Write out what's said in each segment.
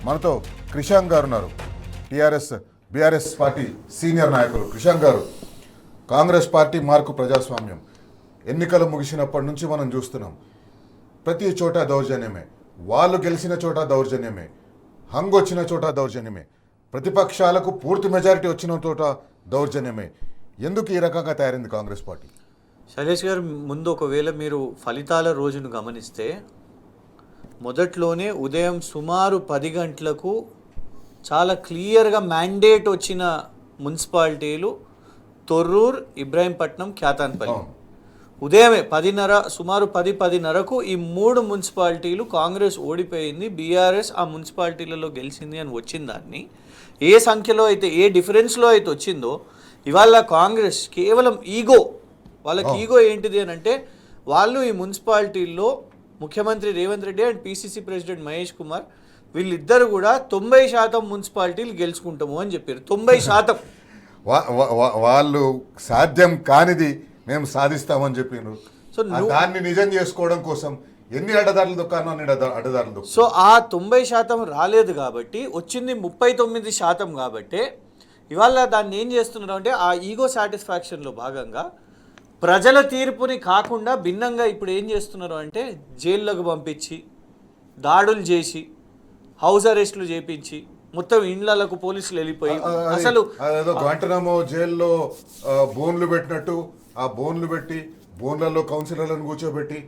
మనతో క్రిషాంక్ గారు ఉన్నారు. బీఆర్ఎస్ పార్టీ సీనియర్ నాయకులు. క్రిషాంక్ గారు, కాంగ్రెస్ పార్టీ మార్కు ప్రజాస్వామ్యం ఎన్నికలు ముగిసినప్పటి నుంచి మనం చూస్తున్నాం. ప్రతి చోట దౌర్జన్యమే, వాళ్ళు గెలిచిన చోట దౌర్జన్యమే, హంగ్ వచ్చిన చోట దౌర్జన్యమే, ప్రతిపక్షాలకు పూర్తి మెజారిటీ వచ్చిన చోట దౌర్జన్యమే. ఎందుకు ఈ రకంగా తయారైంది కాంగ్రెస్ పార్టీ? శైలేష్ గారు, ముందు ఒకవేళ మీరు ఫలితాల రోజును గమనిస్తే మొదట్లోనే ఉదయం సుమారు 10 గంటలకు చాలా క్లియర్గా మ్యాండేట్ వచ్చిన మున్సిపాలిటీలు తొర్రూర్, ఇబ్రాహీంపట్నం, క్యాతాన్పల్లి. ఉదయమే 10:30, సుమారు 10:10:30కు ఈ 3 మున్సిపాలిటీలు కాంగ్రెస్ ఓడిపోయింది, బీఆర్ఎస్ ఆ మున్సిపాలిటీలలో గెలిచింది అని వచ్చిన దాన్ని ఏ సంఖ్యలో అయితే, ఏ డిఫరెన్స్లో అయితే వచ్చిందో, ఇవాళ కాంగ్రెస్ కేవలం ఈగో, వాళ్ళకి ఈగో ఏంటిది అని అంటే, వాళ్ళు ఈ మున్సిపాలిటీల్లో ముఖ్యమంత్రి Revanth Reddy and PCC president Mahesh Kumar వీళ్ళిద్దరు కూడా 90% మున్సిపాలిటీలు గెలుచుకుంటాము అని చెప్పారు. 90%. వాళ్ళు సాధ్యం కానిది మేము సాధిస్తామని చెప్పినారు. సో దాన్ని నిజం చేసుకోవడం కోసం ఎన్ని అడ్డదారులు దొక్కానో అన్ని అడ్డదారులు దొక్కాను. సో ఆ 90% రాలేదు కాబట్టి వచ్చింది 39% కాబట్టి ఇవాళ దాన్ని ఏం చేస్తున్నారు అంటే, ఆ ఈగో సాటిస్ఫాక్షన్లో భాగంగా ప్రజల తీర్పుని కాకుండా భిన్నంగా ఇప్పుడు ఏం చేస్తున్నారు అంటే, జైల్లోకి పంపించి దాడులు చేసి హౌస్ అరెస్టులు చేపించి మొత్తం ఇండ్లకు పోలీసులు వెళ్ళిపోయి అసలు గంటనమో జైల్లో బోన్లు పెట్టినట్టు, ఆ బోన్లు పెట్టి బోన్లలో కౌన్సిలర్లను కూర్చోబెట్టి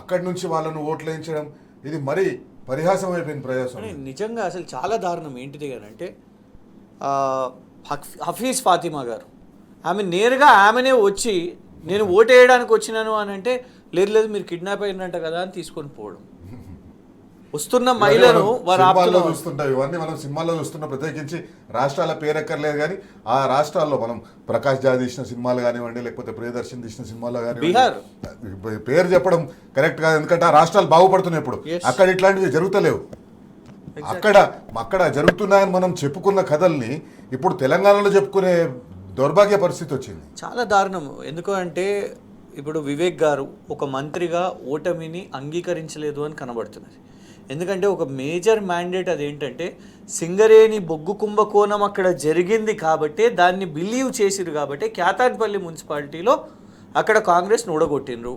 అక్కడి నుంచి వాళ్ళను ఓట్లు వేయించడం, ఇది మరీ పరిహాసం అయిపోయింది ప్రజాస్వామ్యం. నిజంగా అసలు చాలా దారుణం. ఏంటిది అంటే, హఫీజ్ ఫాతిమా గారు, ఆమె నేరుగా ఆమెనే వచ్చి నేను ఓటు వేయడానికి వచ్చినాను అని అంటే, లేదు లేదు మీరు కిడ్నాప్ అయినట్ట కదా అని తీసుకొని పోవడం. వస్తున్న మహిళను వారు చూస్తుంటాం, ఇవన్నీ మనం సినిమాల్లో చూస్తున్నాం. ప్రత్యేకించి రాష్ట్రాల పేరెక్కర్లేదు కానీ ఆ రాష్ట్రాల్లో మనం ప్రకాష్ జా తీసిన సినిమాలు కానివ్వండి, లేకపోతే ప్రియదర్శన్ తీసిన సినిమాలో కానివ్వండి, పేరు చెప్పడం కరెక్ట్ కాదు, ఎందుకంటే ఆ రాష్ట్రాలు బాగుపడుతున్నాయి. ఇప్పుడు అక్కడ ఇట్లాంటివి జరుగుతలేవు. అక్కడ జరుగుతున్నాయని మనం చెప్పుకున్న కథల్ని ఇప్పుడు తెలంగాణలో చెప్పుకునే దౌర్భాగ్య పరిస్థితి వచ్చింది. చాలా దారుణం. ఎందుకు అంటే, ఇప్పుడు వివేక్ గారు ఒక మంత్రిగా ఓటమిని అంగీకరించలేదు అని కనబడుతున్నది. ఎందుకంటే ఒక మేజర్ మ్యాండేట్ అదేంటంటే, సింగరేణి బొగ్గు కుంభకోణం అక్కడ జరిగింది కాబట్టి దాన్ని బిలీవ్ చేసిరు కాబట్టి క్యాతాన్పల్లి మున్సిపాలిటీలో అక్కడ కాంగ్రెస్ ఓడగొట్టినరు.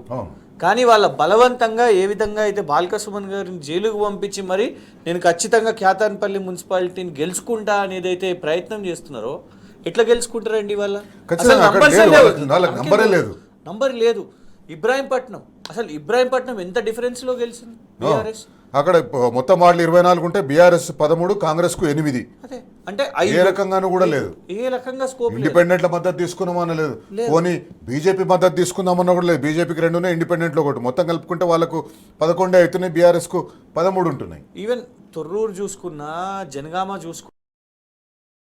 కానీ వాళ్ళ బలవంతంగా ఏ విధంగా అయితే బాల్కసుమన్ గారిని జైలుకు పంపించి మరి నేను ఖచ్చితంగా క్యాతాన్పల్లి మున్సిపాలిటీని గెలుచుకుంటా అనేది అయితే ప్రయత్నం చేస్తున్నారో, ఎట్లా గెలుచుకుంటారండి వాళ్ళ? నంబర్ లేదు. ఇబ్రాహీంపట్నం, అసలు ఇబ్రాహీంపట్నం ఎంత డిఫరెన్స్ లో గెలిచింది బీఆర్ఎస్. అక్కడ మొత్తం వాళ్ళు 24 ఉంటే బీఆర్ఎస్ 13, కాంగ్రెస్ కు 8. అదే అంటే ఏ రకంగానూ కూడా లేదు. ఏ రకంగా స్కోప్, ఇండిపెండెంట్ల మద్దతు తీసుకున్నామన్న లేదు, పోనీ బీజేపీ మద్దతు తీసుకుందామన్నా కూడా లేదు. బీజేపీకి 2 ఉన్నాయి, ఇండిపెండెంట్ లో 1. మొత్తం కలుపుకుంటే వాళ్ళకు 11 అవుతున్నాయి, బీఆర్ఎస్ కు 13 ఉంటున్నాయి. ఈవెన్ తొర్రూరు చూసుకున్నా, జనగామ చూసుకున్నా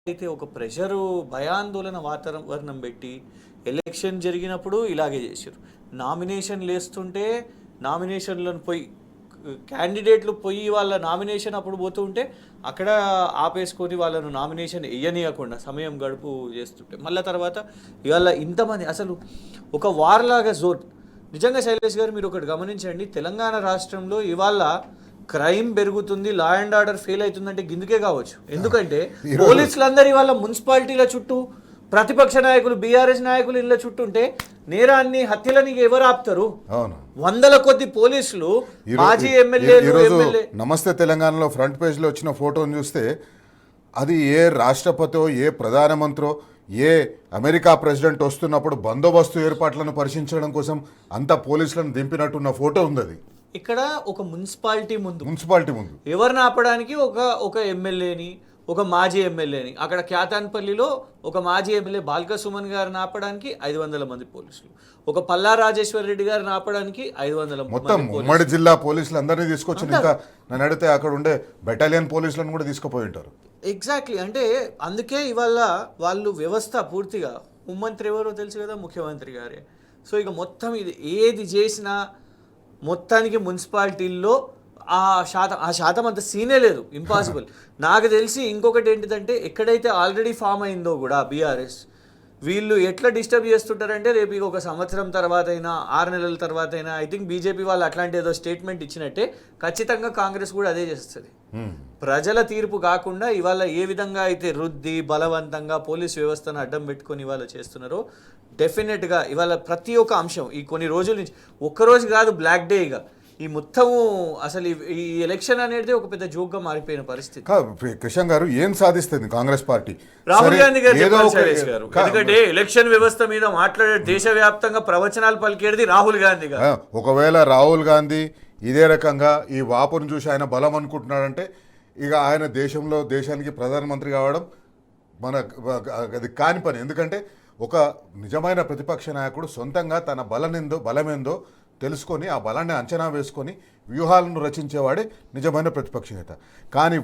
అయితే ఒక ప్రెషరు, భయాందోళన వాతావరణం పెట్టి ఎలక్షన్ జరిగినప్పుడు ఇలాగే చేశారు. నామినేషన్లు వేస్తుంటే నామినేషన్లను పోయి క్యాండిడేట్లు పోయి వాళ్ళ నామినేషన్ అప్పుడు పోతూ ఉంటే అక్కడ ఆపేసుకొని వాళ్ళను నామినేషన్ వేయనీయకుండా సమయం గడుపు చేస్తుంటే, మళ్ళీ తర్వాత ఇవాళ ఇంతమంది అసలు ఒక వార్లాగా జోన్. నిజంగా శైలేష్ గారు, మీరు ఒకటి గమనించండి, తెలంగాణ రాష్ట్రంలో ఇవాళ క్రైమ్ పెరుగుతుంది, లా అండ్ ఆర్డర్ ఫెయిల్ అవుతుందంటే గిందుకే కావచ్చు. ఎందుకంటే పోలీసులందరూ ఇవాళ మున్సిపాలిటీల చుట్టూ, ప్రతిపక్ష నాయకులు బీఆర్ఎస్ నాయకులు ఇళ్ళ చుట్టూ ఉంటే నేరాన్ని, హత్యలని ఎవరు ఆపుతారు? వందల కొద్ది పోలీసులు, మాజీ ఎమ్మెల్యే. నమస్తే తెలంగాణలో ఫ్రంట్ పేజ్లో వచ్చిన ఫోటోను చూస్తే అది ఏ రాష్ట్రపతో, ఏ ప్రధానమంత్రో, ఏ అమెరికా ప్రెసిడెంట్ వస్తున్నప్పుడు బందోబస్తు ఏర్పాట్లను పరిశీలించడం కోసం అంత పోలీసులను దింపినట్టున్న ఫోటో ఉంది. అది ఇక్కడ ఒక మున్సిపాలిటీ ముందు ఎవరిని ఆపడానికి ఒక ఎమ్మెల్యేని, ఒక మాజీ ఎమ్మెల్యేని, అక్కడ క్యాతాన్పల్లిలో ఒక మాజీ ఎమ్మెల్యే బాల్కసుమన్ గారిని ఆపడానికి 500 మంది పోలీసులు, ఒక పల్లా రాజేశ్వర్ రెడ్డి గారిని ఆపడానికి 500 మొత్తం ఉమ్మడి జిల్లా పోలీసులు అందరినీ తీసుకొచ్చి, ఇంకా నన్ను అడిగితే అక్కడ ఉండే బెటాలియన్ పోలీసులను కూడా తీసుకుపోయి ఉంటారు. ఎగ్జాక్ట్లీ. అంటే అందుకే ఇవాళ వాళ్ళు వ్యవస్థ పూర్తిగా, ముఖ్యమంత్రి ఎవరో తెలుసు కదా, ముఖ్యమంత్రి గారే. సో ఇక మొత్తం ఇది ఏది చేసినా మొత్తానికి మున్సిపాలిటీల్లో ఆ శాతం అంత సీనే లేదు, ఇంపాసిబుల్. నాకు తెలిసి ఇంకొకటి ఏంటిదంటే, ఎక్కడైతే ఆల్రెడీ ఫామ్ అయిందో కూడా బీఆర్ఎస్, వీళ్ళు ఎట్లా డిస్టర్బ్ చేస్తుంటారంటే రేపు ఇక ఒక సంవత్సరం తర్వాత అయినా 6 నెలల తర్వాత అయినా ఐ థింక్ బీజేపీ వాళ్ళు అట్లాంటి ఏదో స్టేట్మెంట్ ఇచ్చినట్టే ఖచ్చితంగా కాంగ్రెస్ కూడా అదే చేస్తుంది. ప్రజల తీర్పు కాకుండా ఇవాళ ఏ విధంగా అయితే రుద్ది బలవంతంగా పోలీస్ వ్యవస్థను అడ్డం పెట్టుకొని ఇవాళ చేస్తున్నారో డెఫినెట్గా ఇవాళ ప్రతి ఒక్క అంశం ఈ కొన్ని రోజుల నుంచి ఒక్కరోజు కాదు బ్లాక్ డే ఇక ఈ మొత్తము అసలు ఈ ఎలక్షన్ అనేది ఒక పెద్ద జోక్గా మారిపోయిన పరిస్థితి. కిషన్ గారు ఏం సాధిస్తుంది కాంగ్రెస్ పార్టీ? రాహుల్ గాంధీ గారు చెప్పారు శైలేష్ గారు, ఎందుకంటే ఎలక్షన్ వ్యవస్థ మీద మాట్లాడే దేశవ్యాప్తంగా ప్రవచనాలు పలికేది రాహుల్ గాంధీ గారు. ఒకవేళ రాహుల్ గాంధీ ఇదే రకంగా ఈ వాపును చూసి ఆయన బలం అనుకుంటున్నాడంటే ఇక ఆయన దేశానికి ప్రధానమంత్రి కావడం అది కాని పని. ఎందుకంటే ఒక నిజమైన ప్రతిపక్ష నాయకుడు సొంతంగా తన బలమేందో తెలుసుకొని ఆ బలాన్ని అంచనా వేసుకొని వ్యూహాలను రచించేవాడే నిజమైన ప్రతిపక్ష నేత. కానీ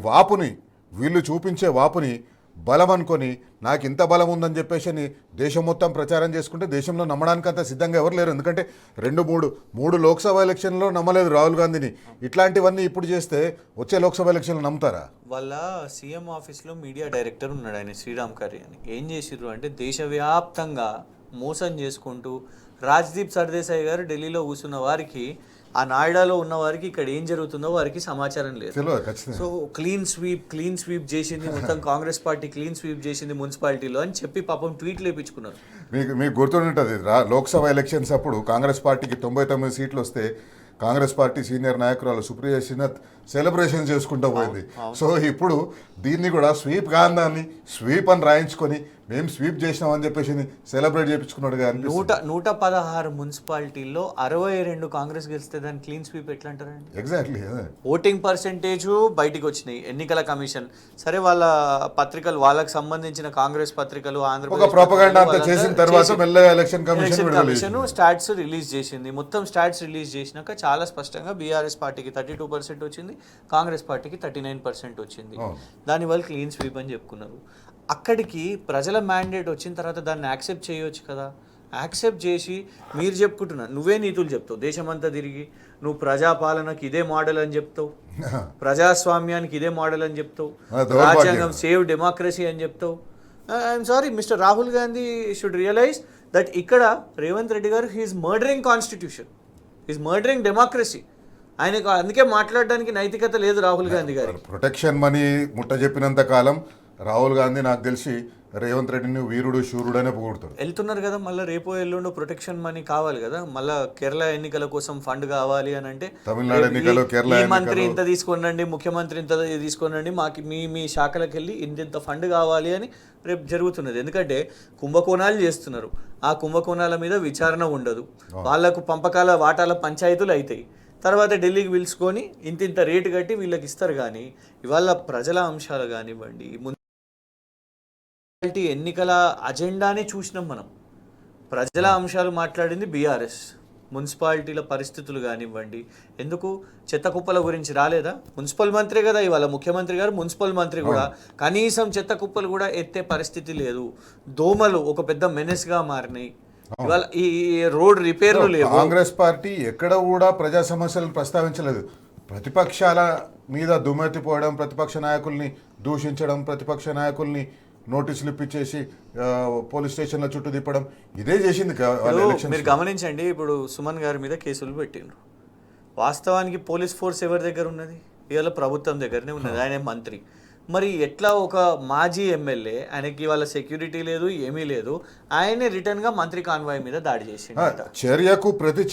వీళ్ళు చూపించే వాపుని బలం అనుకొని నాకు ఇంత బలం ఉందని చెప్పేసి దేశం మొత్తం ప్రచారం చేసుకుంటే దేశంలో నమ్మడానికి అంత సిద్ధంగా ఎవరు లేరు. ఎందుకంటే 2-3 లోక్సభ ఎలక్షన్లో నమ్మలేదు రాహుల్ గాంధీని. ఇట్లాంటివన్నీ ఇప్పుడు చేస్తే వచ్చే లోక్సభ ఎలక్షన్లు నమ్ముతారా? వాళ్ళ సీఎం ఆఫీస్లో మీడియా డైరెక్టర్ ఉన్నాడు ఆయన శ్రీరామ్ కర్రీ అని. ఏం చేసిర్రు అంటే దేశవ్యాప్తంగా మోసం చేసుకుంటూ రాజ్దీప్ సర్దేశాయ్ గారు ఢిల్లీలో కూర్చున్న వారికి ఆ నాయిడాలో ఉన్న వారికి ఇక్కడ ఏం జరుగుతుందో వారికి సమాచారం లేదు. సో క్లీన్ స్వీప్ చేసింది మొత్తం కాంగ్రెస్ పార్టీ, క్లీన్ స్వీప్ చేసింది మున్సిపాలిటీలో అని చెప్పి పాపం ట్వీట్లు వేయించుకున్నారు. మీకు గుర్తుంటుంది లోక్సభ ఎలక్షన్స్ అప్పుడు కాంగ్రెస్ పార్టీకి 99 సీట్లు వస్తే కాంగ్రెస్ పార్టీ సీనియర్ నాయకురాలు సుప్రియ శ్రీనాథ్ సెలబ్రేషన్ చేసుకుంటూ పోయింది. సో ఇప్పుడు దీన్ని కూడా స్వీప్ కాందాన్ని స్వీప్ అని రాయించుకొని మేము స్వీప్ చేసినామని చెప్పేసి సెలబ్రేట్ చేయించుకున్నాడు. 116 మున్సిపాలిటీల్లో 62 కాంగ్రెస్ గెలిస్తే దాన్ని క్లీన్ స్వీప్ ఎట్లా అంటారండి? ఎగ్జాక్ట్లీ. ఓటింగ్ పర్సెంటేజ్ బయటికి వచ్చినాయి ఎన్నికల కమిషన్. సరే వాళ్ళ పత్రికలు వాళ్ళకి సంబంధించిన కాంగ్రెస్ పత్రికలు ఎలక్షన్ కమిషన్ స్టాట్స్ రిలీజ్ చేసింది. మొత్తం స్టాట్స్ రిలీజ్ చేసినాక చాలా స్పష్టంగా బీఆర్ఎస్ పార్టీకి 32% వచ్చింది, కాంగ్రెస్ పార్టీకి 39% వచ్చింది. దానివల్ల క్లీన్ స్వీప్ అని చెప్పుకున్నారు. అక్కడికి ప్రజల మ్యాండేట్ వచ్చిన తర్వాత దాన్ని యాక్సెప్ట్ చేయవచ్చు కదా. యాక్సెప్ట్ చేసి మీరు చెప్పుకుంటున్నా నువ్వే నీతులు చెప్తావు దేశమంతా తిరిగి, నువ్వు ప్రజాపాలనకి ఇదే మోడల్ అని చెప్తావు, ప్రజాస్వామ్యానికి ఇదే మోడల్ అని చెప్తావు, రాజ్యాంగం సేవ్ డెమోక్రసీ అని చెప్తావు. I'm sorry mister Rahul Gandhi should realise that ఇక్కడ Revanth Reddy garu he's murdering constitution, he's murdering democracy. ఆయనకు అందుకే మాట్లాడడానికి నైతికత లేదు రాహుల్ గాంధీ గారు. ప్రొటెక్షన్ మనీ ముట్ట చెప్పినంత కాలం రాహుల్ గాంధీ నాకు తెలిసి రేవంత్ రెడ్డిని వీరుడు శూరుడు అనే పొగుడుతాడు. వెళ్తున్నారు కదా మళ్ళీ రేపో ఎల్లుండో ప్రొటెక్షన్ మనీ కావాలి కదా, మళ్ళీ కేరళ ఎన్నికల కోసం ఫండ్ కావాలి అని అంటే తమిళనాడు ఎన్నికలు కేరళ మంత్రి ఇంత తీసుకోనండి, ముఖ్యమంత్రి ఇంత తీసుకోనండి, మాకు మీ శాఖలకు వెళ్ళి ఇంత ఫండ్ కావాలి అని రేపు జరుగుతున్నది. ఎందుకంటే కుంభకోణాలు చేస్తున్నారు, ఆ కుంభకోణాల మీద విచారణ ఉండదు, వాళ్లకు పంపకాల వాటాల పంచాయతీలు అవుతాయి, తర్వాత ఢిల్లీకి పిలుచుకొని ఇంత రేటు కట్టి వీళ్ళకి ఇస్తారు. కానీ ఇవాళ ప్రజల అంశాలు కానివ్వండి, ఎన్నికల అజెండానే చూసినాం మనం. ప్రజల అంశాలు మాట్లాడింది బీఆర్ఎస్, మున్సిపాలిటీల పరిస్థితులు కానివ్వండి, ఎందుకు చెత్త కుప్పల గురించి రాలేదా? మున్సిపల్ మంత్రి కదా ఇవాళ ముఖ్యమంత్రి గారు, మున్సిపల్ మంత్రి కూడా కనీసం చెత్త కుప్పలు కూడా ఎత్తే పరిస్థితి లేదు. దోమలు ఒక పెద్ద మెనెస్గా మారినాయి. ఇవాళ ఈ రోడ్ రిపేర్లు లేవు. కాంగ్రెస్ పార్టీ ఎక్కడ కూడా ప్రజా సమస్యలను ప్రస్తావించలేదు. ప్రతిపక్షాల మీద దుమ్మెత్తిపోవడం, ప్రతిపక్ష నాయకుల్ని దూషించడం, ప్రతిపక్ష నాయకుల్ని నోటీసులు ఇప్పించేసి పోలీస్ స్టేషన్ల చుట్టూ తిప్పడం, ఇదే చేసింది. మీరు గమనించండి, ఇప్పుడు సుమన్ గారి మీద కేసులు పెట్టిండ్రు. వాస్తవానికి పోలీస్ ఫోర్స్ ఎవరి దగ్గర ఉన్నది? ఇవాళ ప్రభుత్వం దగ్గరనే ఉన్నది. ఆయన మంత్రి. మరి ఎట్లా ఒక మాజీ ఎమ్మెల్యే, ఆయనకి వాళ్ళ సెక్యూరిటీ లేదు, ఏమీ లేదు, ఆయనే రిటర్న్గా మంత్రి కాన్వాయ్ మీద దాడి చేసిండు. చర్యకు ప్రతి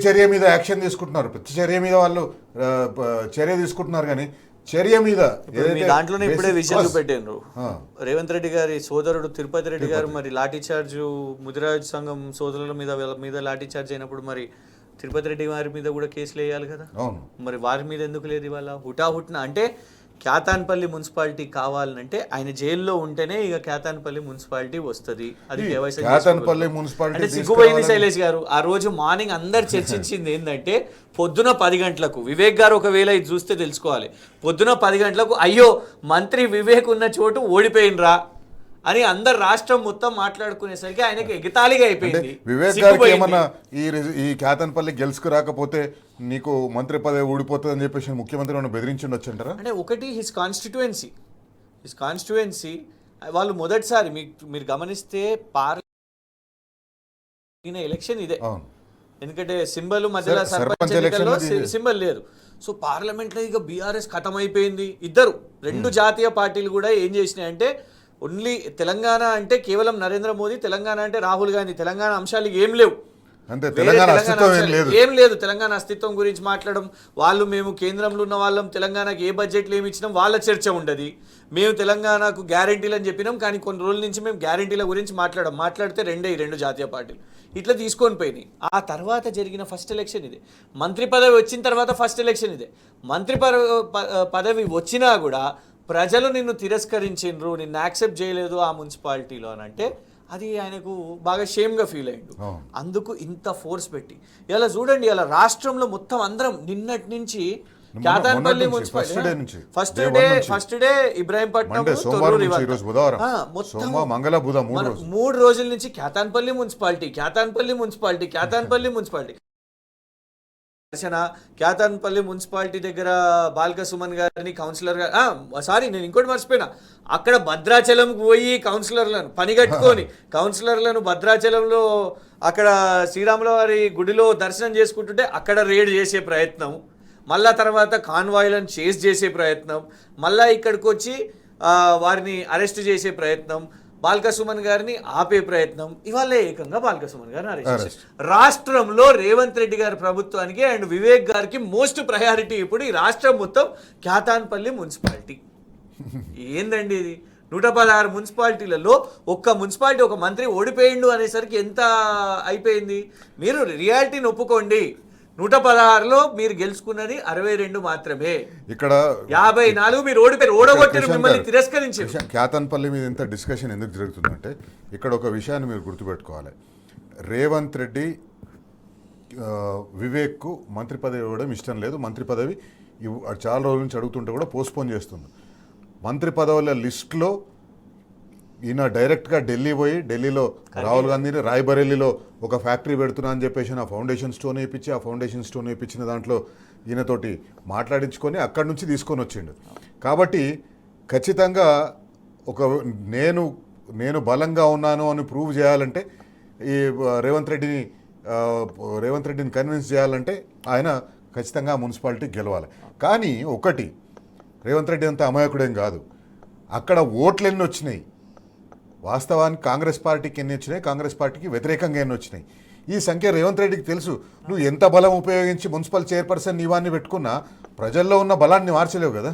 చర్య మీద యాక్షన్ తీసుకుంటున్నారు, ప్రతి చర్య మీద వాళ్ళు చర్య తీసుకుంటున్నారు. కానీ చర్య మీద దాంట్లోనే ఇప్పుడే విషయాలు పెట్టిండ్రు. రేవంత్ రెడ్డి గారి సోదరుడు తిరుపతి రెడ్డి గారు మరి లాఠీ చార్జ్ ముదిరాజ్ సంఘం సోదరుల మీద లాఠీ చార్జ్ అయినప్పుడు మరి తిరుపతి రెడ్డి వారి మీద కూడా కేసులు వేయాలి కదా. మరి వారి మీద ఎందుకు లేదు? ఇవాళ హుటాహుట్న అంటే క్యాతాన్పల్లి మున్సిపాలిటీ కావాలంటే ఆయన జైల్లో ఉంటేనే ఇక క్యాతాన్పల్లి మున్సిపాలిటీ వస్తుంది. అది అంటే సిగ్గుపోయింది శైలేష్ గారు. ఆ రోజు మార్నింగ్ అందరు చర్చించింది ఏంటంటే పొద్దున 10 గంటలకు వివేక్ గారు ఒకవేళ ఇది చూస్తే తెలుసుకోవాలి, పొద్దున 10 గంటలకు అయ్యో మంత్రి వివేక్ ఉన్న చోటు ఓడిపోయినరా అని అందరు రాష్ట్రం మొత్తం మాట్లాడుకునేసరికి ఆయనకి ఎగతాళిగా అయిపోయింది. వివేక్ గారికి ఏమన్నా ఈ క్యాతన్పల్లి గెలుచుకు రాకపోతే నీకు మంత్రి పదవి ఊడిపోతుంది అని చెప్పేసి ముఖ్యమంత్రి బెదిరించిండొచ్చు అంటారా? అంటే ఒకటి హిస్ కాన్స్టిట్యుయెన్సీ వాళ్ళు మొదటిసారి మీరు గమనిస్తే ఎలక్షన్ ఇదే, అవును. ఎందుకంటే సింబల్ మధ్యలో సర్పంచ్ ఎన్నికల్లో సింబల్ లేదు. సో పార్లమెంట్లో ఇక బీఆర్ఎస్ ఖతం అయిపోయింది. రెండు జాతీయ పార్టీలు కూడా ఏం చేసినాయంటే ఓన్లీ తెలంగాణ అంటే కేవలం నరేంద్ర మోదీ, తెలంగాణ అంటే రాహుల్ గాంధీ, తెలంగాణ అంశాలు ఏం లేవు, ఏం లేదు. తెలంగాణ అస్తిత్వం గురించి మాట్లాడడం, వాళ్ళు మేము కేంద్రంలో ఉన్న వాళ్ళం, తెలంగాణకి ఏ బడ్జెట్లు ఏమి ఇచ్చినాం వాళ్ళ చర్చ ఉండదు. మేము తెలంగాణకు గ్యారెంటీలు అని చెప్పినాం, కానీ కొన్ని రోజుల నుంచి మేము గ్యారెంటీల గురించి మాట్లాడితే రెండు జాతీయ పార్టీలు ఇట్లా తీసుకొని పోయినాయి. ఆ తర్వాత జరిగిన ఫస్ట్ ఎలక్షన్ ఇదే. మంత్రి పదవి వచ్చిన తర్వాత ఫస్ట్ ఎలక్షన్ ఇదే. మంత్రి పదవి వచ్చినా కూడా ప్రజలు నిన్ను తిరస్కరించిండ్రు, నిన్ను యాక్సెప్ట్ చేయలేదు ఆ మున్సిపాలిటీలో అని అంటే అది ఆయనకు బాగా షేమ్గా ఫీల్ అయ్యిండు. అందుకు ఇంత ఫోర్స్ పెట్టి ఇలా చూడండి, ఇలా రాష్ట్రంలో మొత్తం అందరం నిన్నటి నుంచి క్యాతాన్పల్లి మున్సిపాలిటీ ఫస్ట్ డే ఇబ్రాహీంపట్నం, మూడు రోజుల నుంచి క్యాతాన్పల్లి మున్సిపాలిటీ క్యాతాన్పల్లి మున్సిపాలిటీ దగ్గర బాల్క సుమన్ గారిని కౌన్సిలర్ నేను ఇంకోటి మర్చిపోయినా, అక్కడ భద్రాచలంకి పోయి కౌన్సిలర్లను పని కట్టుకొని కౌన్సిలర్లను భద్రాచలంలో అక్కడ శ్రీరాముల వారి గుడిలో దర్శనం చేసుకుంటుంటే అక్కడ రేడ్ చేసే ప్రయత్నం, మళ్ళా తర్వాత కాన్వాయ్లను చేస్ చేసే ప్రయత్నం, మళ్ళా ఇక్కడికి వచ్చి వారిని అరెస్ట్ చేసే ప్రయత్నం, బాల్క సుమన్ గారిని ఆపే ప్రయత్నం, ఇవాళ ఏకంగా బాల్క సుమన్ గారిని అరెస్ట్. రాష్ట్రంలో రేవంత్ రెడ్డి గారి ప్రభుత్వానికి అండ్ వివేక్ గారికి మోస్ట్ ప్రయారిటీ ఇప్పుడు ఈ రాష్ట్రం మొత్తం క్యాతాన్పల్లి మున్సిపాలిటీ. ఏందండి ఇది? 116 మున్సిపాలిటీలలో ఒక్క మున్సిపాలిటీ ఒక మంత్రి ఓడిపోయిండు అనేసరికి ఎంత అయిపోయింది? మీరు రియాలిటీని ఒప్పుకోండి. 116లో మీరు గెలుచుకున్నది 62 మాత్రమే. ఇక్కడ 54 మీరు ఓడగొట్టారు, మిమ్మల్ని తిరస్కరించారు. క్యాతన్పల్లి మీద ఇంత డిస్కషన్ ఎందుకు జరుగుతుందంటే ఇక్కడ ఒక విషయాన్ని మీరు గుర్తుపెట్టుకోవాలి. రేవంత్ రెడ్డి వివేక్కు మంత్రి పదవి ఇవ్వడం ఇష్టం లేదు. మంత్రి పదవి చాలా రోజుల నుంచి అడుగుతుంటే కూడా పోస్ట్పోన్ చేస్తుంది. మంత్రి పదవుల లిస్టులో ఈయన డైరెక్ట్గా ఢిల్లీ పోయి ఢిల్లీలో రాహుల్ గాంధీని రాయ్బరేలీలో ఒక ఫ్యాక్టరీ పెడుతున్నా అని చెప్పేసి ఆ ఫౌండేషన్ స్టోన్ వేయించి ఆ ఫౌండేషన్ స్టోన్ వేయించిన దాంట్లో ఈయనతోటి మాట్లాడించుకొని అక్కడి నుంచి తీసుకొని వచ్చిండు. కాబట్టి ఖచ్చితంగా ఒక నేను బలంగా ఉన్నాను అని ప్రూవ్ చేయాలంటే ఈ రేవంత్ రెడ్డిని కన్విన్స్ చేయాలంటే ఆయన ఖచ్చితంగా మున్సిపాలిటీ గెలవాలి. కానీ ఒకటి, రేవంత్ రెడ్డి అంత అమాయకుడేం కాదు. అక్కడ ఓట్లు ఎన్ని వచ్చినాయి, వాస్తవానికి కాంగ్రెస్ పార్టీకి ఎన్ని వచ్చినాయి, కాంగ్రెస్ పార్టీకి వ్యతిరేకంగా ఎన్ని వచ్చినాయి, ఈ సంఖ్య రేవంత్ రెడ్డికి తెలుసు. నువ్వు ఎంత బలం ఉపయోగించి మున్సిపల్ చైర్పర్సన్ ఇవన్నీ పెట్టుకున్నా ప్రజల్లో ఉన్న బలాన్ని మార్చలేవు కదా.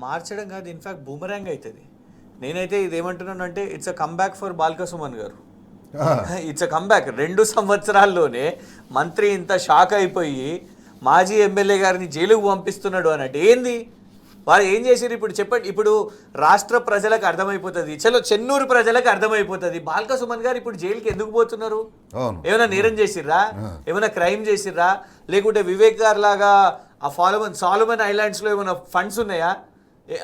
మార్చడం కాదు, ఇన్ఫాక్ట్ బూమరాంగ్ అవుతుంది. నేనైతే ఇది ఏమంటున్నాను అంటే it's a comeback for Balka Suman గారు. It's a comeback. 2 సంవత్సరాల్లోనే మంత్రి ఇంత షాక్ అయిపోయి మాజీ ఎమ్మెల్యే గారిని జైలుకు పంపిస్తున్నాడు అన్నట్టు. ఏంది వారు ఏం చేశారు ఇప్పుడు చెప్పండి. ఇప్పుడు రాష్ట్ర ప్రజలకు అర్థమైపోతుంది, చెన్నూరు ప్రజలకు అర్థమైపోతుంది బాల్క సుమన్ గారు ఇప్పుడు జైలుకి ఎందుకు పోతున్నారు. ఏమైనా నేరం చేసిర్రా, ఏమైనా క్రైమ్ చేసిర్రా, లేకుంటే వివేక్ గారు లాగా ఆ సాలమన్ ఐలాండ్స్లో ఏమైనా ఫండ్స్ ఉన్నాయా,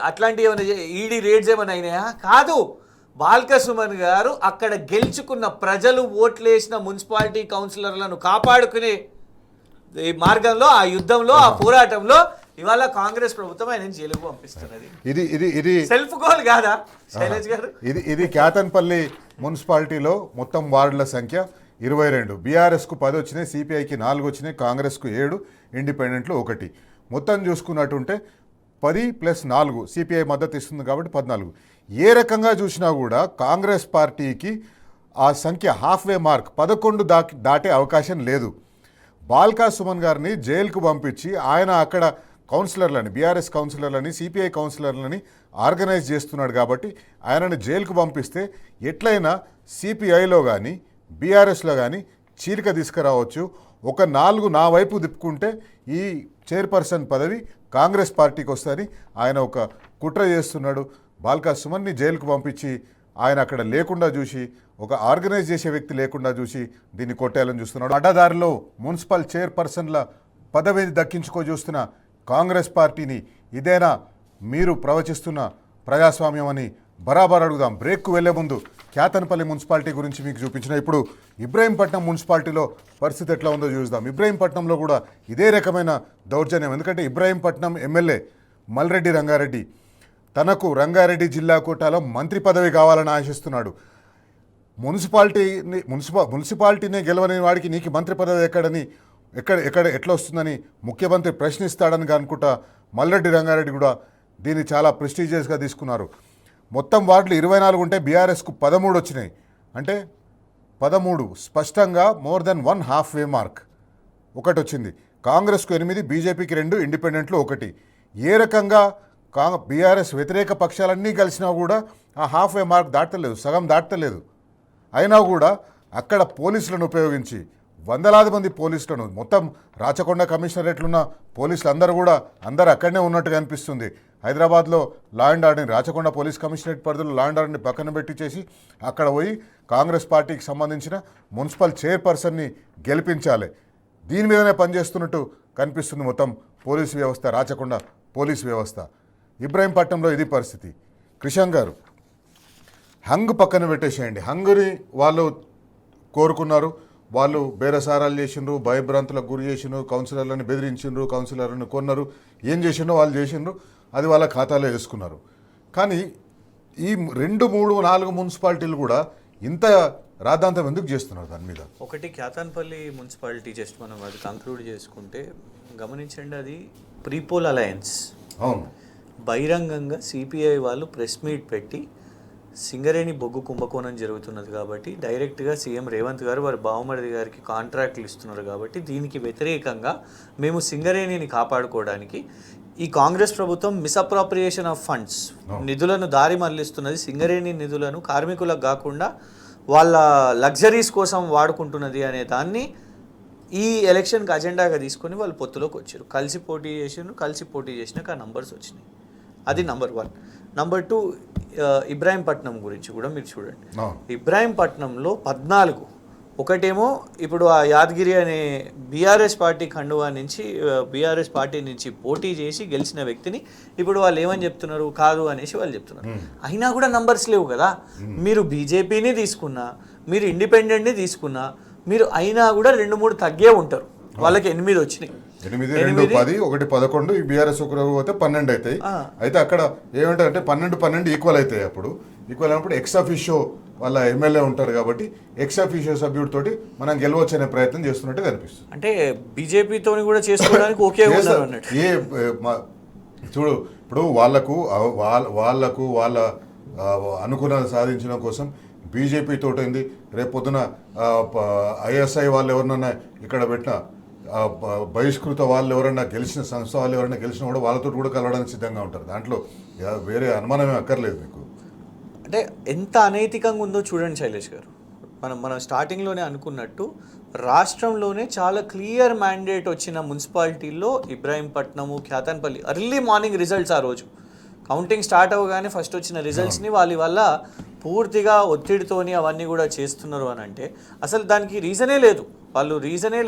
అట్లాంటివి ఏమైనా ఈడీ రేడ్స్ ఏమైనా అయినాయా? కాదు. బాల్క సుమన్ గారు అక్కడ గెలుచుకున్న ప్రజలు ఓట్లేసిన మున్సిపాలిటీ కౌన్సిలర్లను కాపాడుకునే ఈ మార్గంలో, ఆ యుద్ధంలో, ఆ పోరాటంలో ఇవాళ కాంగ్రెస్ ప్రభుత్వం ఆయన జైలుకు పంపిస్తున్నది. ఇది సెల్ఫ్ గోల్ కాదా శైలజ్ గారు? ఇది క్యాతన్పల్లి మున్సిపాలిటీలో మొత్తం వార్డుల సంఖ్య 22. బీఆర్ఎస్కు 10 వచ్చినాయి, సిపిఐకి 4 వచ్చినాయి, కాంగ్రెస్కు 7, ఇండిపెండెంట్లు 1. మొత్తం చూసుకున్నట్టుంటే 10 + 4 సిపిఐ మద్దతు ఇస్తుంది కాబట్టి 14. ఏ రకంగా చూసినా కూడా కాంగ్రెస్ పార్టీకి ఆ సంఖ్య హాఫ్వే మార్క్ 11 దాటే అవకాశం లేదు. బాల్కా సుమన్ గారిని జైలుకు పంపించి ఆయన అక్కడ కౌన్సిలర్లని, బీఆర్ఎస్ కౌన్సిలర్లని, సిపిఐ కౌన్సిలర్లని ఆర్గనైజ్ చేస్తున్నాడు కాబట్టి ఆయనను జైలుకు పంపిస్తే ఎట్లయినా సిపిఐలో కానీ బీఆర్ఎస్లో కానీ చీలిక తీసుకురావచ్చు. ఒక 4 నా వైపు తిప్పుకుంటే ఈ చైర్పర్సన్ పదవి కాంగ్రెస్ పార్టీకి వస్తుందని ఆయన ఒక కుట్ర చేస్తున్నాడు. బాల్కా సుమన్ని జైలుకు పంపించి ఆయన అక్కడ లేకుండా చూసి, ఒక ఆర్గనైజ్ చేసే వ్యక్తి లేకుండా చూసి దీన్ని కొట్టేయాలని చూస్తున్నాడు. అడ్డదారిలో మున్సిపల్ చైర్పర్సన్ల పదవిని దక్కించుకో చూస్తున్న కాంగ్రెస్ పార్టీని ఇదేనా మీరు ప్రవచిస్తున్న ప్రజాస్వామ్యం అని బరాబర్ అడుగుదాం. బ్రేక్కు వెళ్లే ముందు క్యాతన్పల్లి మున్సిపాలిటీ గురించి మీకు చూపించిన ఇప్పుడు ఇబ్రాహీంపట్నం మున్సిపాలిటీలో పరిస్థితి ఎట్లా ఉందో చూద్దాం. ఇబ్రాహీంపట్నంలో కూడా ఇదే రకమైన దౌర్జన్యం. ఎందుకంటే ఇబ్రాహీంపట్నం ఎమ్మెల్యే మల్రెడ్డి రంగారెడ్డి తనకు రంగారెడ్డి జిల్లా కోటాలో మంత్రి పదవి కావాలని ఆశిస్తున్నాడు. మున్సిపాలిటీనే గెలవని వాడికి నీకు మంత్రి పదవి ఎట్లా వస్తుందని ముఖ్యమంత్రి ప్రశ్నిస్తాడని అనుకుంటా మల్లెడ్డి రంగారెడ్డి కూడా దీన్ని చాలా ప్రెస్టీజియస్గా తీసుకున్నారు. మొత్తం వార్డులు 24 ఉంటే బీఆర్ఎస్కు 13 వచ్చినాయి. అంటే 13 స్పష్టంగా more than 1 half way mark ఒకటి వచ్చింది. కాంగ్రెస్కు 8, బీజేపీకి 2, ఇండిపెండెంట్లు 1. ఏ రకంగా బీఆర్ఎస్ వ్యతిరేక పక్షాలన్నీ కలిసినా కూడా ఆ హాఫ్ వే మార్క్ దాటలేదు, సగం దాటలేదు. అయినా కూడా అక్కడ పోలీసులను ఉపయోగించి వందలాది మంది పోలీసులను, మొత్తం రాచకొండ కమిషనరేట్లున్న పోలీసులు అందరూ అక్కడనే ఉన్నట్టుగా అనిపిస్తుంది. హైదరాబాద్లో లా అండ్ ఆర్డర్ని, రాచకొండ పోలీస్ కమిషనరేట్ పరిధిలో లా అండ్ ఆర్డర్ని పక్కన పెట్టించేసి అక్కడ పోయి కాంగ్రెస్ పార్టీకి సంబంధించిన మున్సిపల్ చైర్పర్సన్ని గెలిపించాలి, దీని మీదనే పనిచేస్తున్నట్టు కనిపిస్తుంది మొత్తం పోలీసు వ్యవస్థ, రాచకొండ పోలీసు వ్యవస్థ. ఇబ్రాహీంపట్నంలో ఇది పరిస్థితి. క్రిషాంక్ గారు, హంగ్ పక్కన పెట్టేసేయండి. హంగుని వాళ్ళు కోరుకున్నారు, వాళ్ళు బేరసారాలు చేసిండ్రు, భయభ్రాంతులకు గురి చేసిండ్రు, కౌన్సిలర్లను బెదిరించిండ్రు, కౌన్సిలర్లను కొన్నారు, ఏం చేసిండ్రో వాళ్ళు చేసిండ్రు, అది వాళ్ళ ఖాతాలో వేసుకున్నారు. కానీ ఈ 2, 3, 4 మున్సిపాలిటీలు కూడా ఇంత రాద్ధాంతం ఎందుకు చేస్తున్నారు దాని మీద? ఒకటి క్యాతన్పల్లి మున్సిపాలిటీ, జస్ట్ మనం అది కంక్లూడ్ చేసుకుంటే గమనించండి, అది ప్రీపోల్ అలయన్స్. అవును, బహిరంగంగా సిపిఐ వాళ్ళు ప్రెస్ మీట్ పెట్టి సింగరేణి బొగ్గు కుంభకోణం జరుగుతున్నది కాబట్టి డైరెక్ట్గా సీఎం రేవంత్ గారు వారి బావమరిది గారికి కాంట్రాక్ట్లు ఇస్తున్నారు కాబట్టి దీనికి వ్యతిరేకంగా మేము సింగరేణిని కాపాడుకోవడానికి ఈ కాంగ్రెస్ ప్రభుత్వం మిస్అప్రాప్రియేషన్ ఆఫ్ ఫండ్స్, నిధులను దారి మళ్లిస్తున్నది, సింగరేణి నిధులను కార్మికులకు కాకుండా వాళ్ళ లగ్జరీస్ కోసం వాడుకుంటున్నది అనే దాన్ని ఈ ఎలక్షన్కి అజెండాగా తీసుకొని వాళ్ళు పొత్తులోకి వచ్చారు. కలిసి పోటీ చేసినాక ఆ నంబర్స్ వచ్చినాయి. అది నంబర్ 1. నంబర్ 2, ఇబ్రాహీంపట్నం గురించి కూడా మీరు చూడండి. ఇబ్రాహీంపట్నంలో 14, ఒకటేమో ఇప్పుడు ఆ యాదగిరి అనే బీఆర్ఎస్ పార్టీ ఖండువా నుంచి బీఆర్ఎస్ పార్టీ నుంచి పోటీ చేసి గెలిచిన వ్యక్తిని ఇప్పుడు వాళ్ళు ఏమని చెప్తున్నారు, కాదు అనేసి వాళ్ళు చెప్తున్నారు. అయినా కూడా నంబర్స్ లేవు కదా. మీరు బీజేపీని తీసుకున్నా, మీరు ఇండిపెండెంట్ని తీసుకున్నా, మీరు అయినా కూడా 2-3 తగ్గే ఉంటారు. వాళ్ళకి 8 వచ్చినాయి. 8, 2, 10, 1, 11, ఈ బీఆర్ఎస్ ఒకరు పోతే 12 అవుతాయి. అయితే అక్కడ ఏమంటారంటే 12 ఈక్వల్ అవుతాయి. అప్పుడు ఈక్వల్ అయినప్పుడు ఎక్స్ అఫీషియో వాళ్ళ ఎమ్మెల్యే ఉంటారు కాబట్టి ఎక్స్ అఫీషియో సభ్యుడితోటి మనం గెలవచ్చు అనే ప్రయత్నం చేస్తున్నట్టు కనిపిస్తుంది. అంటే బీజేపీతో కూడా చేసుకోవడానికి ఓకే ఉన్నారు అన్నట్టు. చూడు, ఇప్పుడు వాళ్ళకు వాళ్ళ అనుకున్నది సాధించడం కోసం బీజేపీ తోటైంది. రేపు పొద్దున ఐఎస్ఐ వాళ్ళు ఎవరినన్నా ఇక్కడ పెట్టిన బహిష్కృత వాళ్ళు ఎవరైనా గెలిచిన సంస్థ వాళ్ళు ఎవరైనా గెలిచినా కూడా వాళ్ళతో కూడా కలవడానికి సిద్ధంగా ఉంటారు. దాంట్లో వేరే అనుమానమే అక్కర్లేదు మీకు. అంటే ఎంత అనైతికంగా ఉందో చూడండి శైలేష్ గారు. మనం స్టార్టింగ్లోనే అనుకున్నట్టు రాష్ట్రంలోనే చాలా క్లియర్ మ్యాండేట్ వచ్చిన మున్సిపాలిటీల్లో ఇబ్రాహీంపట్నము, క్యాతన్పల్లి ఎర్లీ మార్నింగ్ రిజల్ట్స్, ఆ రోజు కౌంటింగ్ స్టార్ట్ అవ్వగానే ఫస్ట్ వచ్చిన రిజల్ట్స్ని వాళ్ళ వల్ల పూర్తిగా ఒత్తిడితోని అవన్నీ కూడా చేస్తున్నారు అని అంటే అసలు దానికి రీజనే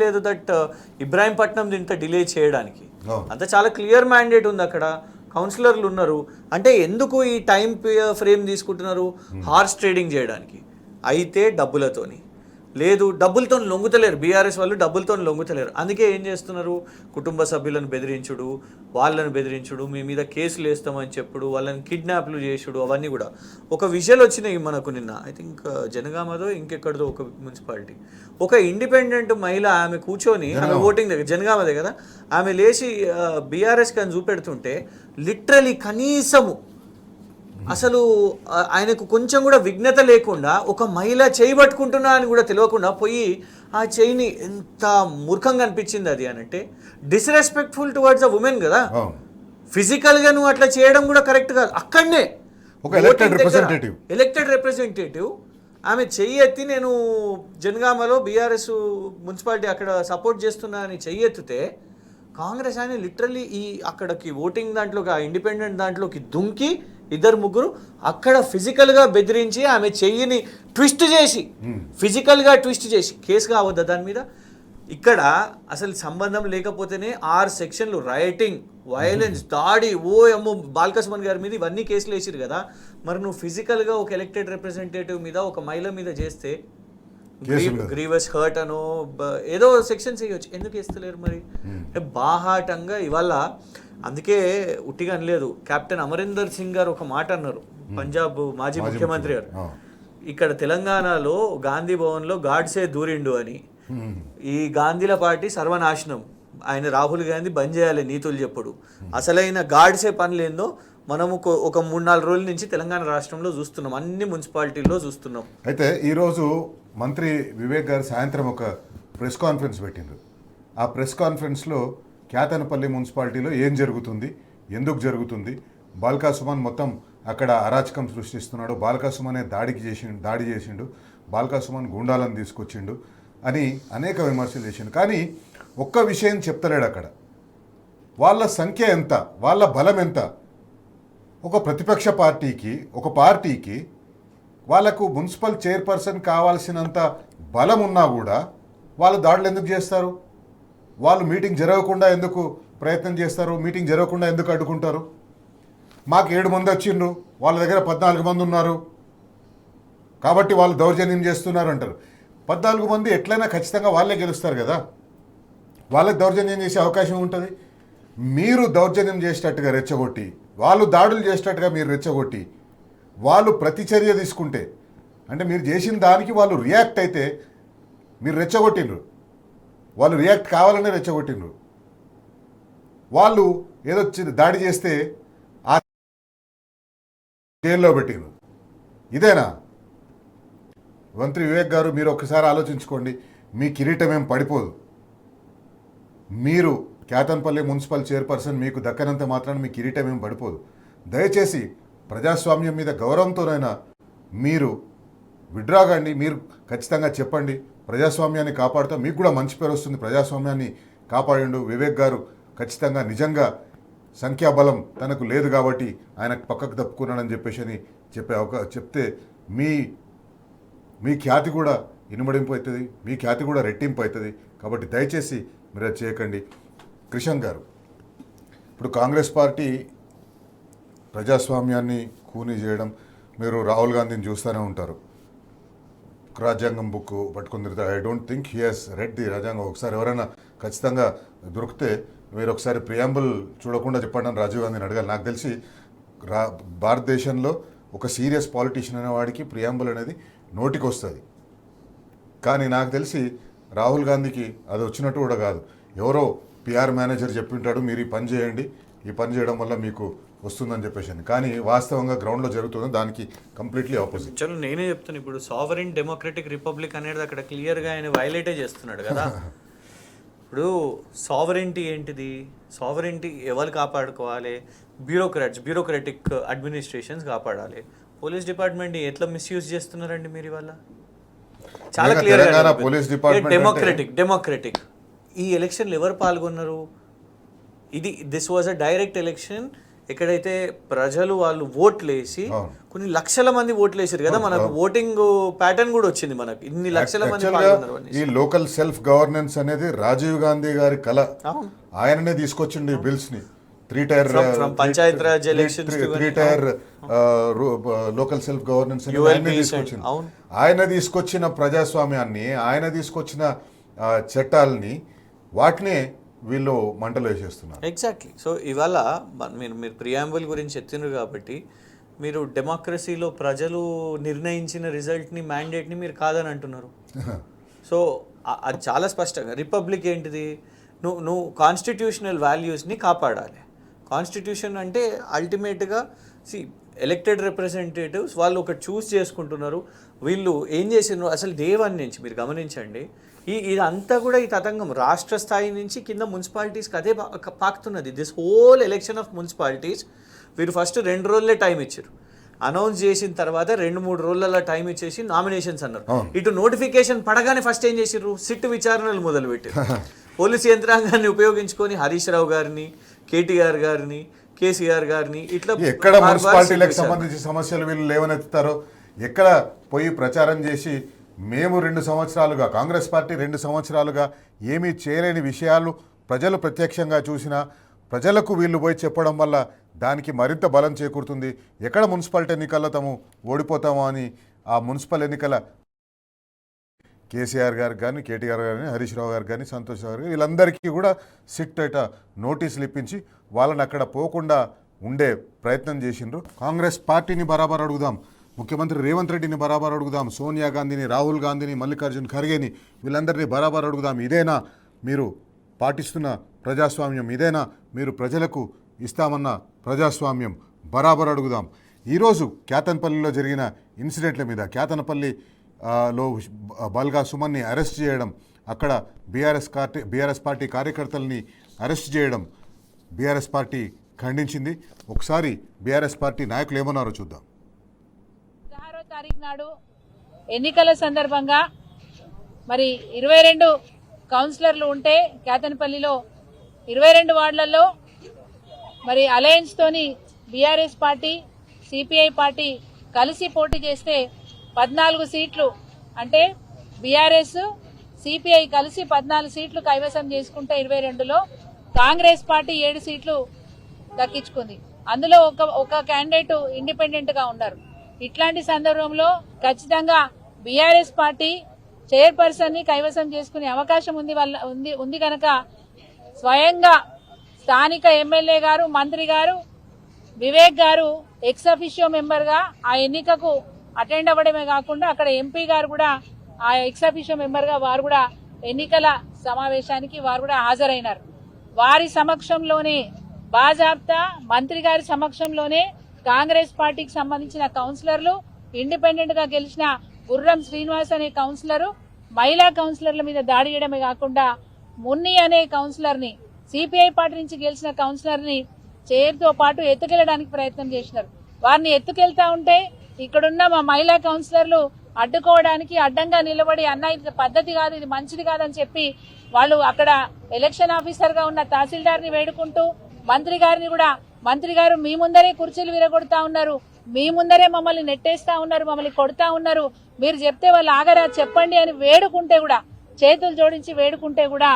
లేదు దట్ ఇబ్రాహీంపట్నం ఇంత డిలే చేయడానికి. అంత చాలా క్లియర్ మ్యాండేట్ ఉంది అక్కడ, కౌన్సిలర్లు ఉన్నారు. అంటే ఎందుకు ఈ టైం ఫ్రేమ్ తీసుకుంటున్నారు? హార్స్ ట్రేడింగ్ చేయడానికి. అయితే డబ్బులతోని లేదు, డబ్బులతో లొంగుతలేరు బీఆర్ఎస్ వాళ్ళు, డబ్బులతో లొంగుతలేరు. అందుకే ఏం చేస్తున్నారు, కుటుంబ సభ్యులను బెదిరించుడు, వాళ్ళని బెదిరించుడు, మీ మీద కేసులు వేస్తామని చెప్పుడు, వాళ్ళని కిడ్నాప్లు చేసుడు, అవన్నీ కూడా. ఒక విజువల్ వచ్చినాయి మనకు నిన్న, ఐ థింక్ జనగామదో ఇంకెక్కడదో ఒక మున్సిపాలిటీ, ఒక ఇండిపెండెంట్ మహిళ ఆమె కూర్చొని, ఆమె ఓటింగ్ దగ్గర, జనగామదే కదా, ఆమె లేచి బీఆర్ఎస్కి అని చూపెడుతుంటే లిటరలీ కనీసము అసలు ఆయనకు కొంచెం కూడా విఘ్నత లేకుండా ఒక మహిళ చేయి పట్టుకుంటున్నా అని కూడా తెలియకుండా పోయి ఆ చేయిని, ఎంత మూర్ఖంగా అనిపించింది అది అనంటే. డిస్రెస్పెక్ట్ఫుల్ టువర్డ్స్ అ ఉమెన్ కదా, ఫిజికల్గా నువ్వు అట్లా చేయడం కూడా కరెక్ట్ కాదు. అక్కడనే ఒక ఎలక్టెడ్ రిప్రజెంటేటివ్ ఆమె చెయ్యి ఎత్తి, నేను జనగామలో బీఆర్ఎస్ మున్సిపాలిటీ అక్కడ సపోర్ట్ చేస్తున్నా అని చెయ్యి ఎత్తితే కాంగ్రెస్ ఆయన లిటరల్లీ ఈ అక్కడికి ఓటింగ్ దాంట్లోకి, ఆ ఇండిపెండెంట్ దాంట్లోకి దుంకి 2-3 అక్కడ ఫిజికల్గా బెదిరించి ఆమె చెయ్యిని ఫిజికల్గా ట్విస్ట్ చేసి కేసు కావద్దా దాని మీద? ఇక్కడ అసలు సంబంధం లేకపోతేనే 6 సెక్షన్లు, రైటింగ్, వయలెన్స్, దాడి, అమ్మో బాల్కసుమన్ గారి మీద ఇవన్నీ కేసులు వేసిరు కదా. మరి నువ్వు ఫిజికల్గా ఒక ఎలక్టెడ్ రిప్రజెంటేటివ్ మీద, ఒక మహిళ మీద చేస్తే గ్రీవస్ హర్ట్ అనో ఏదో సెక్షన్స్ వేయవచ్చు, ఎందుకు వేస్తలేరు మరి? బాహాటంగా ఇవాళ అందుకే ఉట్టిగా అనలేదు. కెప్టెన్ అమరీందర్ సింగ్ గారు ఒక మాట అన్నారు, పంజాబ్ మాజీ ముఖ్యమంత్రి గారు. ఇక్కడ తెలంగాణలో గాంధీ భవన్లో గాడ్సే దూరిండు అని, ఈ గాంధీల పార్టీ సర్వనాశనం, ఆయన రాహుల్ గాంధీ బంద్ చేయాలి నీతులు చెప్పుడు, అసలైన గాడ్సే పనులేందో మనము ఒక 3-4 రోజుల నుంచి తెలంగాణ రాష్ట్రంలో చూస్తున్నాం, అన్ని మున్సిపాలిటీల్లో చూస్తున్నాం. అయితే ఈరోజు మంత్రి వివేక్ గారు సాయంత్రం ఒక ప్రెస్ కాన్ఫరెన్స్ పెట్టిండ్రు. ఆ ప్రెస్ కాన్ఫరెన్స్లో క్యాతనపల్లి మున్సిపాలిటీలో ఏం జరుగుతుంది, ఎందుకు జరుగుతుంది, బాల్కా సుమన్ మొత్తం అక్కడ అరాచకం సృష్టిస్తున్నాడు, బాల్కా సుమనే దాడి చేసిండు, బాల్కా సుమన్ గుండాలను తీసుకొచ్చిండు అని అనేక విమర్శలు చేసిండు. కానీ ఒక్క విషయం చెప్తలేడు అక్కడ. వాళ్ళ సంఖ్య ఎంత, వాళ్ళ బలం ఎంత. ఒక ప్రతిపక్ష పార్టీకి, ఒక పార్టీకి వాళ్ళకు మున్సిపల్ చైర్పర్సన్ కావాల్సినంత బలం ఉన్నా కూడా వాళ్ళు దాడులు ఎందుకు చేస్తారు? వాళ్ళు మీటింగ్ జరగకుండా ఎందుకు ప్రయత్నం చేస్తారు? మీటింగ్ జరగకుండా ఎందుకు అడ్డుకుంటారు? మాకు 7 మంది వచ్చిండ్రు, వాళ్ళ దగ్గర 14 మంది ఉన్నారు కాబట్టి వాళ్ళు దౌర్జన్యం చేస్తున్నారు అంటారు. 14 మంది ఎట్లయినా ఖచ్చితంగా వాళ్ళే గెలుస్తారు కదా, వాళ్ళకి దౌర్జన్యం చేసే అవకాశం ఉంటుంది. మీరు దౌర్జన్యం చేసేటట్టుగా రెచ్చగొట్టి, వాళ్ళు దాడులు చేసేటట్టుగా మీరు రెచ్చగొట్టి, వాళ్ళు ప్రతిచర్య తీసుకుంటే, అంటే మీరు చేసిన దానికి వాళ్ళు రియాక్ట్ అయితే మీరు రెచ్చగొట్టిండ్రు, వాళ్ళు రియాక్ట్ కావాలనే రెచ్చగొట్టిండ్రు. వాళ్ళు ఏదో దాడి చేస్తే ఆ జైల్లో పెట్టిండ్రు. ఇదేనా? మంత్రి వివేక్ గారు, మీరు ఒకసారి ఆలోచించుకోండి. మీ కిరీటం ఏం పడిపోదు. మీరు క్యాతన్పల్లి మున్సిపల్ చైర్పర్సన్ మీకు దక్కనంత మాత్రాన మీ కిరీటం ఏం పడిపోదు. దయచేసి ప్రజాస్వామ్యం మీద గౌరవంతోనైనా మీరు విడ్రా కండి. మీరు ఖచ్చితంగా చెప్పండి, ప్రజాస్వామ్యాన్ని కాపాడుతూ మీకు కూడా మంచి పేరు వస్తుంది. ప్రజాస్వామ్యాన్ని కాపాడిండు వివేక్ గారు. ఖచ్చితంగా నిజంగా సంఖ్యాబలం తనకు లేదు కాబట్టి ఆయన పక్కకు తప్పుకున్నాడని చెప్పేసి చెప్తే మీ ఖ్యాతి కూడా ఇనుమడింపు అవుతుంది, మీ ఖ్యాతి కూడా రెట్టింపు అవుతుంది. కాబట్టి దయచేసి మీరు అది చేయకండి. కిషన్ గారు, ఇప్పుడు కాంగ్రెస్ పార్టీ ప్రజాస్వామ్యాన్ని కూనీ చేయడం, మీరు రాహుల్ గాంధీని చూస్తూనే ఉంటారు. రాజ్యాంగం బుక్ పట్టుకుని తిరుగుతారు. I don't think he has red the రాజ్యాంగం. ఒకసారి ఎవరైనా ఖచ్చితంగా దొరికితే మీరు ఒకసారి ప్రియాంబుల్ చూడకుండా చెప్పండి అని రాజీవ్ గాంధీని అడగాలి. నాకు తెలిసి భారతదేశంలో ఒక సీరియస్ పాలిటీషియన్ అనే వాడికి ప్రియాంబుల్ అనేది నోటికి వస్తుంది. కానీ నాకు తెలిసి రాహుల్ గాంధీకి అది వచ్చినట్టు కూడా కాదు. ఎవరో పిఆర్ మేనేజర్ చెప్పింటాడు, మీరు ఈ పని చేయండి, ఈ పని చేయడం వల్ల మీకు వస్తుందని చెప్పేసి. కానీ వాస్తవంగా గ్రౌండ్లో జరుగుతుంది దానికి కంప్లీట్లీ ఆపోజిట్. చలో నేనే చెప్తాను. ఇప్పుడు సావరెన్ డెమోక్రటిక్ రిపబ్లిక్ అనేది అక్కడ క్లియర్గా ఆయన వైలేటే చేస్తున్నాడు కదా. ఇప్పుడు సావరెంటీ ఏంటిది? సావరెంటీ ఎవరు కాపాడుకోవాలి? బ్యూరోక్రాటిక్ అడ్మినిస్ట్రేషన్స్ కాపాడాలి. పోలీస్ డిపార్ట్మెంట్ ఎట్లా మిస్యూజ్ చేస్తున్నారండి మీరు ఇవాళ? చాలా క్లియర్. డెమోక్రటిక్ ఈ ఎలక్షన్లు ఎవరు పాల్గొన్నారు? This was a direct election. ఎక్కడైతే ప్రజలు వాళ్ళు ఓట్లు వేసి కొన్ని లక్షల మంది ఓట్లు వేసారు కదా, మనకు ఓటింగ్ ప్యాటర్న్ కూడా వచ్చింది. మనకు ఇన్ని లక్షల మంది పాల్గొన్నారు. ఈ లోకల్ సెల్ఫ్ గవర్నెన్స్ అనేది రాజీవ్ గాంధీ గారి కళ. ఆయననే తీసుకొచ్చిండు ఈ బిల్స్ ని. 3 tier Panchayat Raj elections, 3 tier local self governance తీసుకొచ్చింది. ఆయన తీసుకొచ్చిన ప్రజాస్వామ్యాన్ని, ఆయన తీసుకొచ్చిన చట్టాలని, వాటినే వీళ్ళు మంటలు వేసేస్తున్నారు. ఎగ్జాక్ట్లీ. సో ఇవాళ మీరు ప్రియాంబుల్ గురించి ఎత్తినారు కాబట్టి మీరు డెమోక్రసీలో ప్రజలు నిర్ణయించిన రిజల్ట్ని, మ్యాండేట్ని మీరు కాదని అంటున్నారు. సో అది చాలా స్పష్టంగా రిపబ్లిక్ ఏంటిది? నువ్వు కాన్స్టిట్యూషనల్ వాల్యూస్ని కాపాడాలి. కాన్స్టిట్యూషన్ అంటే అల్టిమేట్గా ఎలక్టెడ్ రిప్రజెంటేటివ్స్ వాళ్ళు ఒకటి చూస్ చేసుకుంటున్నారు. వీళ్ళు ఏం చేసినారు అసలు డే 1 నుంచి మీరు గమనించండి. ఇదంతా కూడా ఈ తతంగం రాష్ట్ర స్థాయి నుంచి కింద మున్సిపాలిటీస్కి అదే పాకుతున్నది. This whole election of municipalities వీరు ఫస్ట్ 2 రోజులే టైం ఇచ్చారు. అనౌన్స్ చేసిన తర్వాత 2-3 రోజుల టైం ఇచ్చేసి నామినేషన్స్ అన్నారు. ఇటు నోటిఫికేషన్ పడగానే ఫస్ట్ ఏం చేసిర్రు? సిట్ విచారణలు మొదలుపెట్టారు. పోలీసు యంత్రాంగాన్ని ఉపయోగించుకొని హరీష్ రావు గారిని, కేటీఆర్ గారిని, కేసీఆర్ గారిని ఇట్లా ఎక్కడ మున్సిపాలిటీలకు సంబంధించిన సమస్యలు వీళ్ళు లేవనెత్తుతారో, ఎక్కడ పోయి ప్రచారం చేసి మేము 2 సంవత్సరాలుగా, కాంగ్రెస్ పార్టీ 2 సంవత్సరాలుగా ఏమీ చేయలేని విషయాలు ప్రజలు ప్రత్యక్షంగా చూసినా ప్రజలకు వీళ్ళు పోయి చెప్పడం వల్ల దానికి మరింత బలం చేకూరుతుంది. ఎక్కడ మున్సిపాలిటీ ఎన్నికల్లో తాము ఓడిపోతామో అని ఆ మున్సిపల్ ఎన్నికల కేసీఆర్ గారికి కానీ, కేటీఆర్ గారు కానీ, హరీష్ రావు గారికి కానీ, సంతోష్ రావు గారు వీళ్ళందరికీ కూడా సిట్ అట నోటీసులు ఇప్పించి వాళ్ళని అక్కడ పోకుండా ఉండే ప్రయత్నం చేసిండ్రు. కాంగ్రెస్ పార్టీని బరాబర్ అడుగుదాం, ముఖ్యమంత్రి రేవంత్ రెడ్డిని బరాబర్ అడుగుదాం, సోనియా గాంధీని, రాహుల్ గాంధీని, మల్లికార్జున్ ఖర్గేని వీళ్ళందరినీ బరాబర్ అడుగుదాం. ఇదేనా మీరు పాటిస్తున్న ప్రజాస్వామ్యం? ఇదేనా మీరు ప్రజలకు ఇస్తామన్న ప్రజాస్వామ్యం? బరాబర్ అడుగుదాం. ఈరోజు కేతన్పల్లిలో జరిగిన ఇన్సిడెంట్ల మీద కేతన్పల్లిలో బల్గా సుమన్ని అరెస్ట్ చేయడం, అక్కడ బీఆర్ఎస్ పార్టీ కార్యకర్తల్ని అరెస్ట్ చేయడం బీఆర్ఎస్ పార్టీ ఖండించింది. ఒకసారి బీఆర్ఎస్ పార్టీ నాయకులు ఏమన్నారో చూద్దాం. 16వ తారీఖు నాడు ఎన్నికల సందర్భంగా మరి 22 కౌన్సిలర్లు ఉంటే కేతన్పల్లిలో 22 వార్డులలో మరి అలయన్స్ తోని బీఆర్ఎస్ పార్టీ, సిపిఐ పార్టీ కలిసి పోటీ చేస్తే 14 సీట్లు, అంటే బీఆర్ఎస్ సిపిఐ కలిసి 14 సీట్లు కైవసం చేసుకుంటే 22లో కాంగ్రెస్ పార్టీ 7 సీట్లు దక్కించుకుంది. అందులో ఒక క్యాండిడేట్ ఇండిపెండెంట్ గా ఉన్నారు. ఇట్లాంటి సందర్భంలో ఖచ్చితంగా బీఆర్ఎస్ పార్టీ చైర్పర్సన్ ని కైవసం చేసుకునే అవకాశం ఉంది కనుక స్వయంగా స్థానిక ఎమ్మెల్యే గారు, మంత్రి గారు, వివేక్ గారు ఎక్స్ అఫిషియో మెంబర్ గా ఆ ఎన్నికకు అటెండ్ అవ్వడమే కాకుండా అక్కడ ఎంపీ గారు కూడా ఆ ఎక్స్ అఫిషియో మెంబర్ గా వారు కూడా ఎన్నికల సమావేశానికి వారు కూడా హాజరైనారు. వారి సమక్షంలోనే బాజాబ్తా మంత్రి గారి సమక్షంలోనే కాంగ్రెస్ పార్టీకి సంబంధించిన కౌన్సిలర్లు, ఇండిపెండెంట్ గా గెలిచిన గుర్రం శ్రీనివాస్ అనే కౌన్సిలరు మహిళా కౌన్సిలర్ల మీద దాడి చేయడమే కాకుండా మున్ని అనే కౌన్సిలర్ ని, సిపిఐ పార్టీ నుంచి గెలిచిన కౌన్సిలర్ ని చైర్తో పాటు ఎత్తుకెళ్లడానికి ప్రయత్నం చేసినారు. వారిని ఎత్తుకెళ్తా ఉంటే ఇక్కడున్న మా మహిళా కౌన్సిలర్లు అడ్డుకోవడానికి అడ్డంగా నిలబడి అన్న ఇది పద్ధతి కాదు, ఇది మంచిది కాదని చెప్పి వాళ్ళు అక్కడ ఎలక్షన్ ఆఫీసర్ గా ఉన్న తహసీల్దార్ ని వేడుకుంటూ మంత్రి గారిని కూడా, మంత్రి గారు మీ ముందరే కుర్చీలు విరగొడతా ఉన్నారు, మీ ముందరే మమ్మల్ని నెట్టేస్తా ఉన్నారు, మమ్మల్ని కొడతా ఉన్నారు, మీరు చెప్తే వాళ్ళు ఆగరా చెప్పండి అని వేడుకుంటే కూడా, చేతులు జోడించి వేడుకుంటే కూడా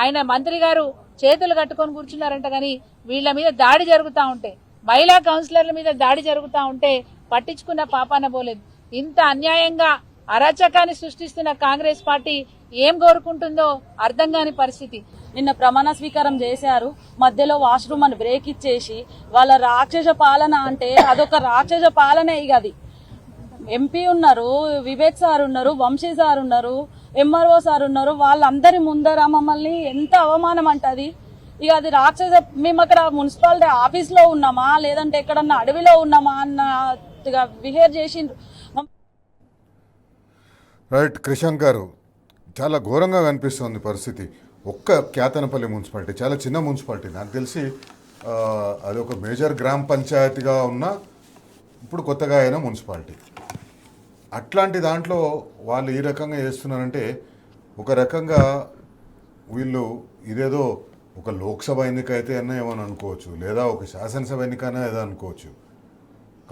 ఆయన మంత్రి గారు చేతులు కట్టుకొని కూర్చున్నారంట. కానీ వీళ్ళ మీద దాడి జరుగుతా ఉంటే, మహిళా కౌన్సిలర్ల మీద దాడి జరుగుతా ఉంటే పట్టించుకున్న పాపాన పోలేదు. ఇంత అన్యాయంగా అరాచకాన్ని సృష్టిస్తున్న కాంగ్రెస్ పార్టీ ఏం కోరుకుంటుందో అర్థం కాని పరిస్థితి. నిన్న ప్రమాణ స్వీకారం చేశారు, మధ్యలో వాష్రూమ్ అని బ్రేక్ ఇచ్చేసి వాళ్ళ రాక్షస పాలన అంటే అదొక రాక్షస పాలనే. ఇక అది ఎంపీ ఉన్నారు, వివేక్ సార్ ఉన్నారు, వంశీ సార్ ఉన్నారు, ఎంఆర్ఓ సార్ ఉన్నారు, వాళ్ళందరి ముందర మమ్మల్ని ఎంత అవమానం అంటది. ఇక అది రాక్షస. మేము అక్కడ మున్సిపాలిటీ ఆఫీస్ లో ఉన్నామా లేదంటే ఎక్కడన్నా అడవిలో ఉన్నామా అన్నట్టుగా బిహేవ్ చేసిండ్రు. రైట్, క్రిషాంక్ గారు, చాలా ఘోరంగా కనిపిస్తుంది పరిస్థితి. ఒక్క కేతనపల్లి మున్సిపాలిటీ చాలా చిన్న మున్సిపాలిటీ, నాకు తెలిసి అది ఒక మేజర్ గ్రామ పంచాయతీగా ఉన్న ఇప్పుడు కొత్తగా అయిన మున్సిపాలిటీ. అట్లాంటి దాంట్లో వాళ్ళు ఈ రకంగా చేస్తున్నారంటే ఒక రకంగా వీళ్ళు ఇదేదో ఒక లోక్సభ ఎన్నిక అయితే అన్నా ఏమని అనుకోవచ్చు, లేదా ఒక శాసనసభ ఎన్నిక అయినా ఏదో అనుకోవచ్చు.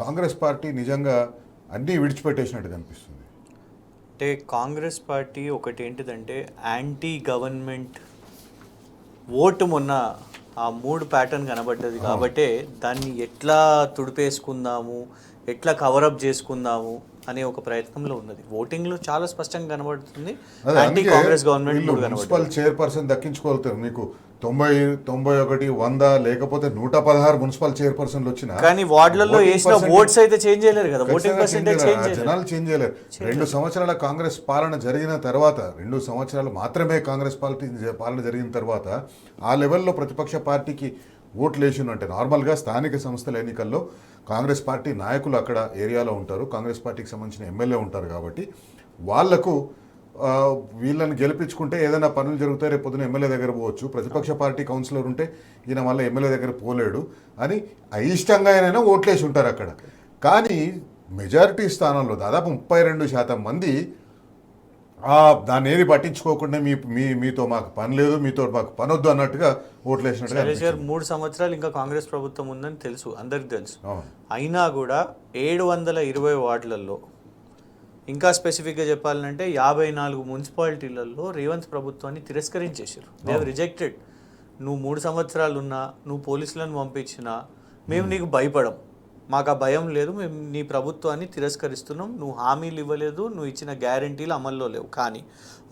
కాంగ్రెస్ పార్టీ నిజంగా అన్నీ విడిచిపెట్టేసినట్టు కనిపిస్తుంది. అంటే కాంగ్రెస్ పార్టీ ఒకటి ఏంటిదంటే యాంటీ గవర్నమెంట్ ఓటు మొన్న ఆ 3 ప్యాటర్న్ కనబడ్డది కాబట్టే దాన్ని ఎట్లా తుడిపేసుకుందాము, ఎట్లా కవరప్ చేసుకుందాము అనే ఒక ప్రయత్నంలో ఉన్నది. ఓటింగ్ లో చాలా స్పష్టంగా కనబడుతుంది anti Congress government. Municipal chairperson దక్కించుకోగలుగుతారు. మీకు 90, 91, 100 లేకపోతే 116 మున్సిపల్ చైర్పర్సన్లు వచ్చినా కానీ వార్డులలో వేసిన ఓట్స్ అయితే చేంజ్ చేయలేరు కదా, ఓటింగ్ పర్సెంటేజ్ జనాలు చేంజ్ చేయలేరు. 2 సంవత్సరాల కాంగ్రెస్ పాలన జరిగిన తర్వాత, 2 సంవత్సరాలు మాత్రమే కాంగ్రెస్ పాలన జరిగిన తర్వాత ఆ లెవెల్లో ప్రతిపక్ష పార్టీకి ఓట్లు వేసినంటే నార్మల్గా స్థానిక సంస్థల ఎన్నికల్లో కాంగ్రెస్ పార్టీ నాయకులు అక్కడ ఏరియాలో ఉంటారు, కాంగ్రెస్ పార్టీకి సంబంధించిన ఎమ్మెల్యే ఉంటారు కాబట్టి వాళ్లకు వీళ్ళని గెలిపించుకుంటే ఏదైనా పనులు జరుగుతాయి, రేపు పొద్దున ఎమ్మెల్యే దగ్గర పోవచ్చు, ప్రతిపక్ష పార్టీ కౌన్సిలర్ ఉంటే ఈయన మళ్ళీ ఎమ్మెల్యే దగ్గర పోలేడు అని అయిష్టంగా అయినా ఓట్లేసి ఉంటారు అక్కడ. కానీ మెజారిటీ స్థానంలో దాదాపు 32% మంది దాన్ని ఏది పట్టించుకోకుండా మీతో మాకు పని లేదు, మీతో మాకు పని వద్దు అన్నట్టుగా ఓట్లేసినట్టుగా. 3 సంవత్సరాలు ఇంకా కాంగ్రెస్ ప్రభుత్వం ఉందని తెలుసు, అందరికి తెలుసు. అయినా కూడా 720 వార్డులలో, ఇంకా స్పెసిఫిక్గా చెప్పాలంటే 54 మున్సిపాలిటీలలో రేవంత్ ప్రభుత్వాన్ని తిరస్కరించేసారు. They have rejected. నువ్వు 3 సంవత్సరాలు ఉన్నా, నువ్వు పోలీసులను పంపించినా మేము నీకు భయపడం, మాకు ఆ భయం లేదు, మేము నీ ప్రభుత్వాన్ని తిరస్కరిస్తున్నాం, నువ్వు హామీలు ఇవ్వలేదు, నువ్వు ఇచ్చిన గ్యారంటీలు అమల్లో లేవు. కానీ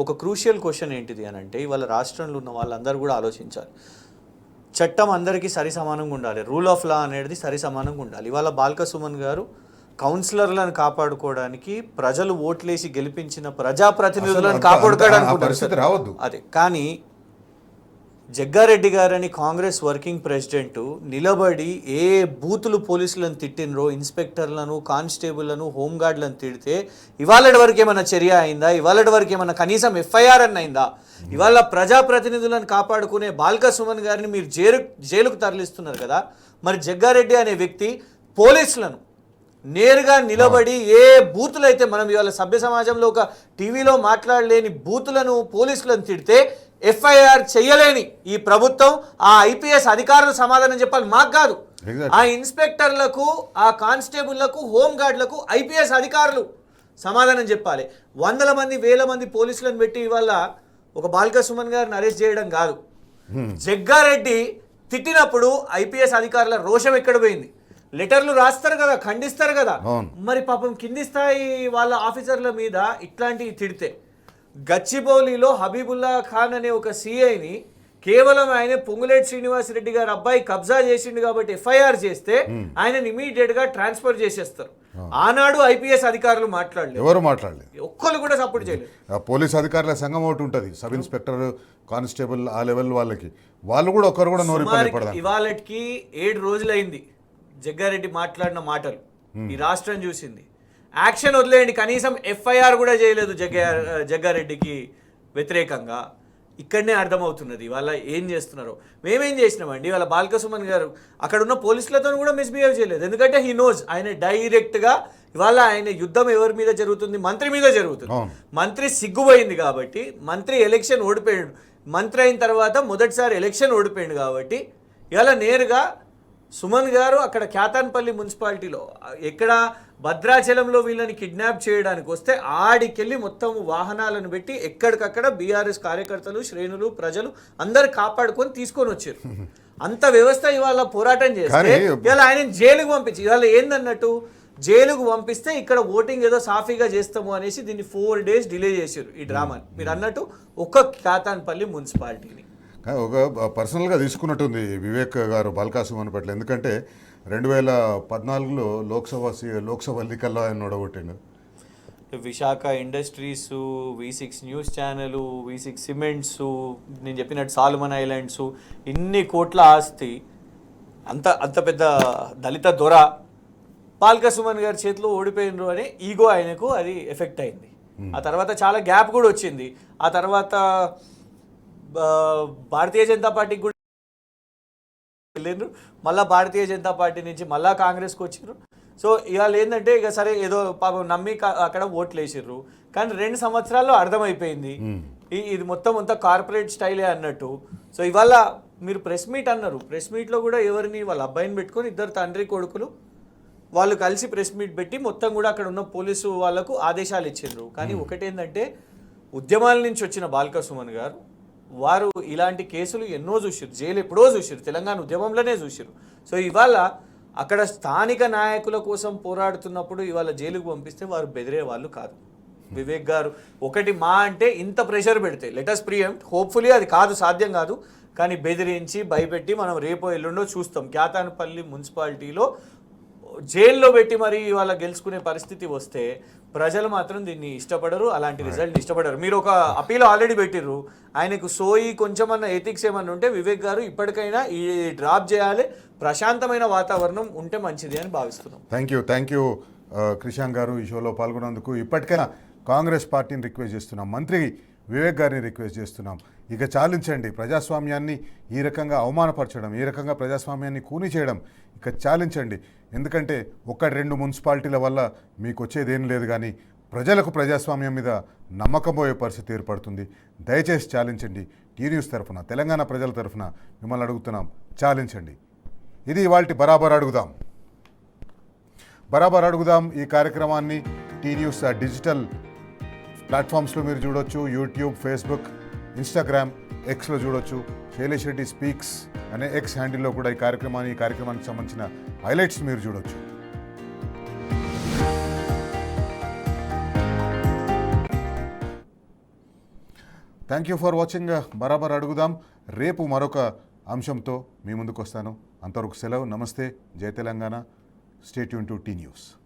ఒక క్రూషియల్ క్వశ్చన్ ఏంటిది అని అంటే, ఇవాళ రాష్ట్రంలో ఉన్న వాళ్ళందరూ కూడా ఆలోచించాలి. చట్టం అందరికీ సరి సమానంగా ఉండాలి, రూల్ ఆఫ్ లా అనేది సరి సమానంగా ఉండాలి. ఇవాళ బాల్క సుమన్ గారు కౌన్సిలర్లను కాపాడుకోవడానికి, ప్రజలు ఓట్లేసి గెలిపించిన ప్రజాప్రతినిధులను కాపాడుకోవడానికి రావద్దు. అదే, కానీ జగ్గారెడ్డి గారని కాంగ్రెస్ వర్కింగ్ ప్రెసిడెంట్ నిలబడి ఏ బూతులు పోలీసులను తిట్టినరో, ఇన్స్పెక్టర్లను, కానిస్టేబుల్లను, హోంగార్డులను తిడితే ఇవాళటి వరకు ఏమైనా చర్య అయిందా? ఇవాళటి వరకు ఏమైనా కనీసం ఎఫ్ఐఆర్ అని అయిందా? ఇవాళ ప్రజాప్రతినిధులను కాపాడుకునే బాల్క సుమన్ గారిని మీరు జైలుకు తరలిస్తున్నారు కదా. మరి జగ్గారెడ్డి అనే వ్యక్తి పోలీసులను నేరుగా నిలబడి ఏ బూతులు అయితే, మనం ఇవాళ సభ్య సమాజంలో ఒక టీవీలో మాట్లాడలేని బూతులను, పోలీసులను తిడితే ఎఫ్ఐఆర్ చేయలేని ఈ ప్రభుత్వం, ఆ ఐపీఎస్ అధికారులు సమాధానం చెప్పాలి, మాకు కాదు. ఆ ఇన్స్పెక్టర్లకు, ఆ కానిస్టేబుల్లకు, హోంగార్డులకు ఐపీఎస్ అధికారులు సమాధానం చెప్పాలి. వందల మంది, వేల మంది పోలీసులను పెట్టి ఇవాళ ఒక బాల్క సుమన్ గారిని అరెస్ట్ చేయడం కాదు. జగ్గారెడ్డి తిట్టినప్పుడు ఐపీఎస్ అధికారుల రోషం ఎక్కడ పోయింది? లెటర్లు రాస్తారు కదా, ఖండిస్తారు కదా. మరి పాపం కింది స్థాయి వాళ్ళ ఆఫీసర్ల మీద ఇట్లాంటివి తిడితే, గచ్చిబౌలిలో హబీబుల్లా ఖాన్ అనే ఒక సిఐని కేవలం ఆయన పొంగులేటి శ్రీనివాసరెడ్డి గారు అబ్బాయి కబ్జా చేసిండు కాబట్టి ఎఫ్ఐఆర్ చేస్తే ఆయనని ఇమీడియట్ గా ట్రాన్స్ఫర్ చేసేస్తారు. ఆనాడు ఐపీఎస్ అధికారులు మాట్లాడలేదు, ఎవరు మాట్లాడలేదు, ఒక్కరు కూడా సపోర్ట్ చేయలేదు. పోలీస్ అధికారుల సంఘం ఒకటి ఉంటుంది, సబ్ ఇన్స్పెక్టర్, కానిస్టేబుల్, ఆ లెవెల్ వాళ్ళకి, వాళ్ళు కూడా ఒక్కరు కూడా నోరి ఇవాళకి 7 రోజులైంది జగ్గారెడ్డి మాట్లాడిన మాటలు ఈ రాష్ట్రం చూసింది. యాక్షన్ వదిలేయండి, కనీసం ఎఫ్ఐఆర్ కూడా చేయలేదు జగ్గారెడ్డికి వ్యతిరేకంగా. ఇక్కడనే అర్థమవుతున్నది వాళ్ళ ఏం చేస్తున్నారో. మేమేం చేసినామండి, వాళ్ళ బాల్క సుమన్ గారు అక్కడ ఉన్న పోలీసులతో కూడా మిస్బిహేవ్ చేయలేదు. ఎందుకంటే హీ నోజ్, ఆయన డైరెక్ట్గా ఇవాళ ఆయన యుద్ధం ఎవరి మీద జరుగుతుంది? మంత్రి మీద జరుగుతుంది. మంత్రి సిగ్గుపోయింది కాబట్టి, మంత్రి ఎలక్షన్ ఓడిపోయాడు, మంత్రి అయిన తర్వాత మొదటిసారి ఎలక్షన్ ఓడిపోయాడు కాబట్టి ఇవాళ నేరుగా సుమన్ గారు అక్కడ క్యాతాన్పల్లి మున్సిపాలిటీలో, ఎక్కడ భద్రాచలంలో వీళ్ళని కిడ్నాప్ చేయడానికి వస్తే ఆడికెళ్ళి మొత్తం వాహనాలను పెట్టి ఎక్కడికక్కడ బీఆర్ఎస్ కార్యకర్తలు, శ్రేణులు, ప్రజలు అందరు కాపాడుకొని తీసుకొని వచ్చారు. అంత వ్యవస్థ ఇవాళ పోరాటం చేస్తే ఇవాళ ఆయన జైలుకు పంపించి, ఇవాళ ఏందన్నట్టు జైలుకు పంపిస్తే ఇక్కడ ఓటింగ్ ఏదో సాఫీగా చేస్తాము అనేసి దీన్ని 4 days డిలే చేశారు ఈ డ్రామాని. మీరు అన్నట్టు ఒక్క క్యాతాన్పల్లి మున్సిపాలిటీని ఒక పర్సనల్గా తీసుకున్నట్టుంది వివేక్ గారు బాల్క సుమన్ పట్ల. ఎందుకంటే 2014లో లోక్సభ ఎన్నికల్లో ఆయన ఓడగొట్టిండు. Visakha industries, V6 news channel, V6 cements, నేను చెప్పినట్టు సాల్మన్ ఐలాండ్స్, ఇన్ని కోట్ల ఆస్తి, అంత పెద్ద దళిత దొర బాల్క సుమన్ గారి చేతిలో ఓడిపోయినరు అనే ఈగో ఆయనకు అది ఎఫెక్ట్ అయింది. ఆ తర్వాత చాలా గ్యాప్ కూడా వచ్చింది. ఆ తర్వాత భారతీయ జనతా పార్టీకి కూడా వెళ్ళిండ్రు, మళ్ళీ భారతీయ జనతా పార్టీ నుంచి మళ్ళీ కాంగ్రెస్కి వచ్చిండ్రు. సో ఇవాళ ఏంటంటే ఇక సరే ఏదో పాపం నమ్మి అక్కడ ఓట్లు వేసిర్రు. కానీ 2 సంవత్సరాల్లో అర్థమైపోయింది ఇది మొత్తం అంతా కార్పొరేట్ స్టైలే అన్నట్టు. సో ఇవాళ మీరు ప్రెస్ మీట్ అన్నారు, ప్రెస్ మీట్లో కూడా ఎవరిని వాళ్ళ అబ్బాయిని పెట్టుకొని 2 తండ్రి కొడుకులు వాళ్ళు కలిసి ప్రెస్ మీట్ పెట్టి మొత్తం కూడా అక్కడ ఉన్న పోలీసు వాళ్లకు ఆదేశాలు ఇచ్చిండ్రు. కానీ ఒకటేంటంటే ఉద్యమాల నుంచి వచ్చిన బాల్క సుమన్ గారు వారు ఇలాంటి కేసులు ఎన్నో చూసిరు, జైలు ఎప్పుడో చూసిరు, తెలంగాణ ఉద్యమంలోనే చూసిరు. సో ఇవాళ అక్కడ స్థానిక నాయకుల కోసం పోరాడుతున్నప్పుడు ఇవాళ జైలుకు పంపిస్తే వారు బెదిరే వాళ్ళు కాదు. వివేక్ గారు ఒకటి మా అంటే ఇంత ప్రెషర్ పెడితే లెటస్ ప్రియంప్ట్, హోప్ఫుల్లీ అది కాదు, సాధ్యం కాదు, కానీ బెదిరించి భయపెట్టి మనం రేపో ఎల్లుండో చూస్తాం. క్యాతాన్పల్లి మున్సిపాలిటీలో జైల్లో పెట్టి మరి ఇవాళ గెలుచుకునే పరిస్థితి వస్తే ప్రజలు మాత్రం దీన్ని ఇష్టపడరు, అలాంటి రిజల్ట్ ఇష్టపడరు. మీరు ఒక అపీల్ ఆల్రెడీ పెట్టిర్రు, ఆయనకు సోయి కొంచెమన్నా ఎథిక్స్ ఏమన్నా ఉంటే వివేక్ గారు ఇప్పటికైనా ఈ డ్రాప్ చేయాలి, ప్రశాంతమైన వాతావరణం ఉంటే మంచిది అని భావిస్తున్నాం. థ్యాంక్ యూ క్రిషాంక్ గారు ఈ షోలో పాల్గొన్నందుకు. ఇప్పటికైనా కాంగ్రెస్ పార్టీని రిక్వెస్ట్ చేస్తున్నాం, మంత్రి వివేక్ గారిని రిక్వెస్ట్ చేస్తున్నాం, ఇక చాలించండి. ప్రజాస్వామ్యాన్ని ఈ రకంగా అవమానపరచడం, ఈ రకంగా ప్రజాస్వామ్యాన్ని కూని చేయడం ఇక చాలించండి. ఎందుకంటే 1-2 మున్సిపాలిటీల వల్ల మీకు వచ్చేదేం లేదు, కానీ ప్రజలకు ప్రజాస్వామ్యం మీద నమ్మకం పోయే పరిస్థితి ఏర్పడుతుంది. దయచేసి చాలించండి. టీ న్యూస్ తరఫున, తెలంగాణ ప్రజల తరఫున మిమ్మల్ని అడుగుతున్నాం, చాలించండి. ఇది ఇవాల్టి బరాబర్ అడుగుదాం. ఈ కార్యక్రమాన్ని టీ న్యూస్ డిజిటల్ ప్లాట్ఫామ్స్లో మీరు చూడొచ్చు, యూట్యూబ్, ఫేస్బుక్, ఇన్స్టాగ్రామ్, ఎక్స్లో చూడొచ్చు. శైలేష్ రెడ్డి స్పీక్స్ అనే ఎక్స్ హ్యాండిల్లో కూడా ఈ కార్యక్రమానికి సంబంధించిన హైలైట్స్ మీరు చూడొచ్చు. Thank you for watching. బరాబర్ అడుగుదాం. రేపు మరొక అంశంతో మీ ముందుకు వస్తాను. అంతవరకు సెలవు. నమస్తే. జై Telangana. Stay tune to T news.